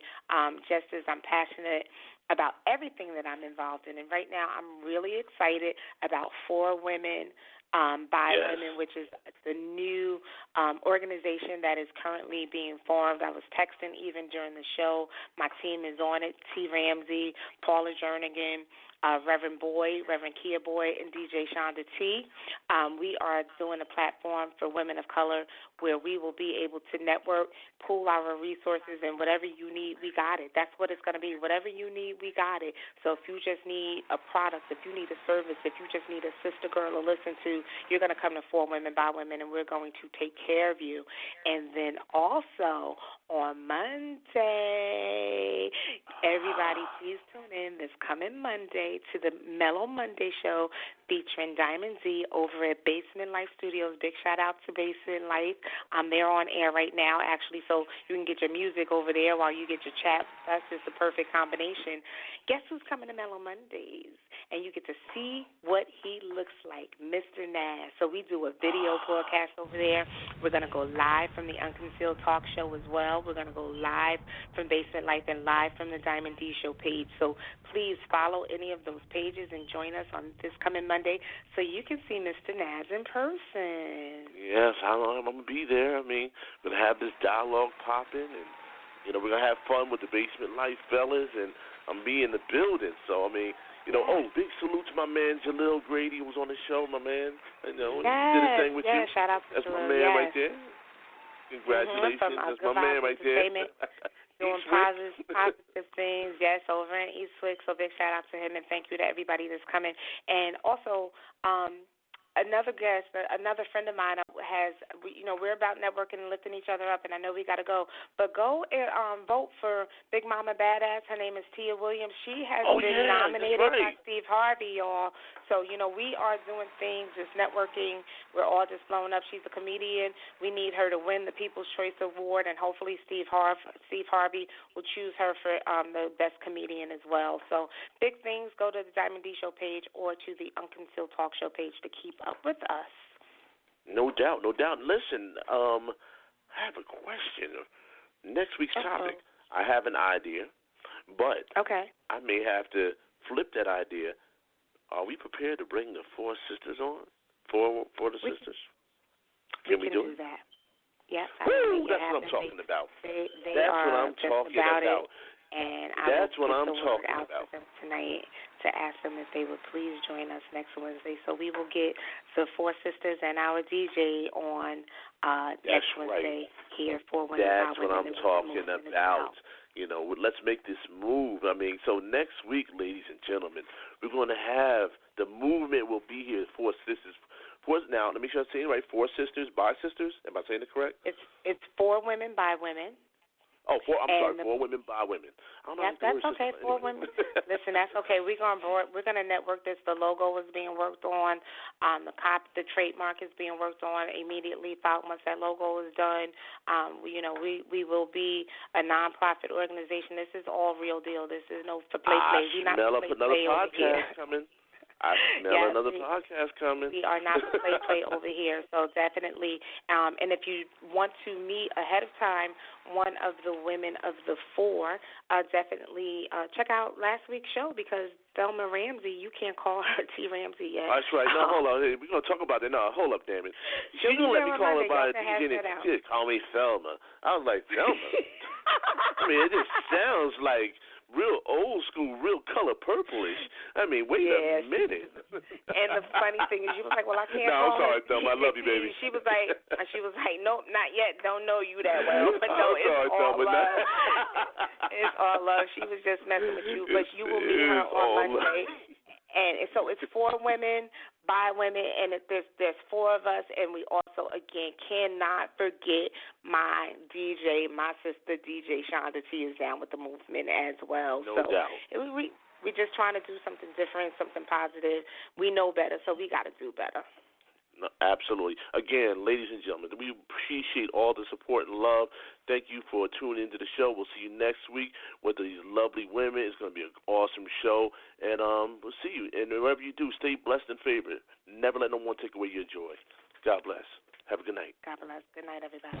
just as I'm passionate about everything that I'm involved in. And right now I'm really excited about 4 Women by Women, which is the new organization that is currently being formed. I was texting even during the show. My team is on it. T. Ramsey, Paula Jernigan, Reverend Boyd, Reverend Kia Boyd, and DJ Shonda T. We are doing a platform for women of color where we will be able to network, pool our resources, and whatever you need, we got it. That's what it's going to be. Whatever you need, we got it. So if you just need a product, if you need a service, if you just need a sister girl to listen to, you're going to come to 4 Women by Women, and we're going to take care of you. And then also on Monday, everybody please tune in this coming Monday to the Mellow Monday show featuring Diamond Z over at Basement Life Studios. Big shout out to Basement Life. They're on air right now, actually, so you can get your music over there while you get your chat. That's just the perfect combination. Guess who's coming to Mellow Mondays? And you get to see what he looks like, Mr. Nass. So we do a video broadcast over there. We're going to go live from the Unconcealed Talk Show as well. We're going to go live from Basement Life and live from the Diamond D Show page. So please follow any of those pages and join us on this coming Monday so you can see Mr. Nass in person. Yes, I'm going to be there. I mean, we're going to have this dialogue popping, and, you know, we're going to have fun with the Basement Life fellas, and I'm be in the building. So, I mean, you know, big salute to my man Jalil Grady, who was on the show, my man. You know, he did his thing with you. Shout out to That's Jalil, my man right there. Congratulations. That's my man right there. Doing positive things, yes, over in Eastwick. So big shout out to him, and thank you to everybody that's coming. And also, another guest, another friend of mine has, you know, we're about networking and lifting each other up, and I know we got to go. But go and vote for Big Mama Badass. Her name is Tia Williams. She has been nominated by Steve Harvey, y'all. So, you know, we are doing things, just networking. We're all just blowing up. She's a comedian. We need her to win the People's Choice Award, and hopefully Steve Harvey will choose her for the best comedian as well. So big things. Go to the Diamond D Show page or to the Unconcealed Talk Show page to keep up with us. No doubt, no doubt. Listen, I have a question. Next week's topic, I have an idea, but I may have to flip that idea. Are we prepared to bring the 4 sisters on? For the sisters? Can we do it? That. Yes. Woo, that's what I'm talking about. That's what I'm talking about. And that's what I'm talking out about. To them tonight to ask them if they would please join us next Wednesday. So we will get the 4 sisters and our DJ on next Wednesday here for Women. That's what I'm talking about. You know, let's make this move. I mean, so next week, ladies and gentlemen, we're going to have the movement will be here. 4 sisters. Now, let me make sure I'm saying it right. 4 sisters by sisters. Am I saying it correct? It's 4 women by women. I'm sorry, 4 women by women. That's okay, 4 women. Listen, that's okay. We're gonna network this. The logo is being worked on. The trademark is being worked on immediately. Once that logo is done, we will be a nonprofit organization. This is all real deal. This is no for play. We're not smell play another podcast coming. I smell another podcast coming. We are not play over here, so definitely. And if you want to meet ahead of time one of the women of the 4, definitely check out last week's show because Thelma Ramsey, you can't call her T. Ramsey yet. That's right. No, hold on. Hey, we're going to talk about that. No, hold up, damn it. She's going to let me call her by a DJ. She call me Thelma. I was like, Thelma? I mean, it just sounds like real old school, real color purplish. I mean, wait a minute. And the funny thing is, you was like, "Well, I can't." No, I'm sorry, Thelma. I love you, baby. She was like, "Nope, not yet. Don't know you that well." But no, it's sorry, all Thelma, love. It's all love. She was just messing with you, but you will meet her on Monday. And so it's 4 women by women, and there's 4 of us, and we also, again, cannot forget my DJ, my sister DJ Shonda T is down with the movement as well. No doubt. We're just trying to do something different, something positive. We know better, so we got to do better. No, absolutely. Again, ladies and gentlemen, we appreciate all the support and love. Thank you for tuning into the show. We'll see you next week with these lovely women. It's going to be an awesome show. And we'll see you. And wherever you do, stay blessed and favored. Never let no one take away your joy. God bless. Have a good night. God bless. Good night, everybody.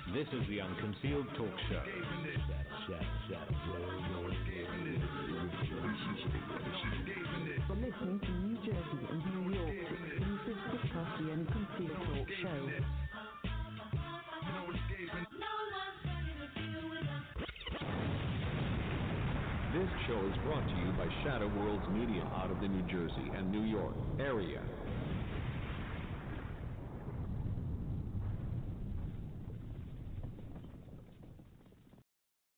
This is the Unconcealed Talk Show. For listening to New Jersey and New York's exclusive podcast, the Unconcealed Talk Show. This show is brought to you by Shadow Worlds Media out of the New Jersey and New York area.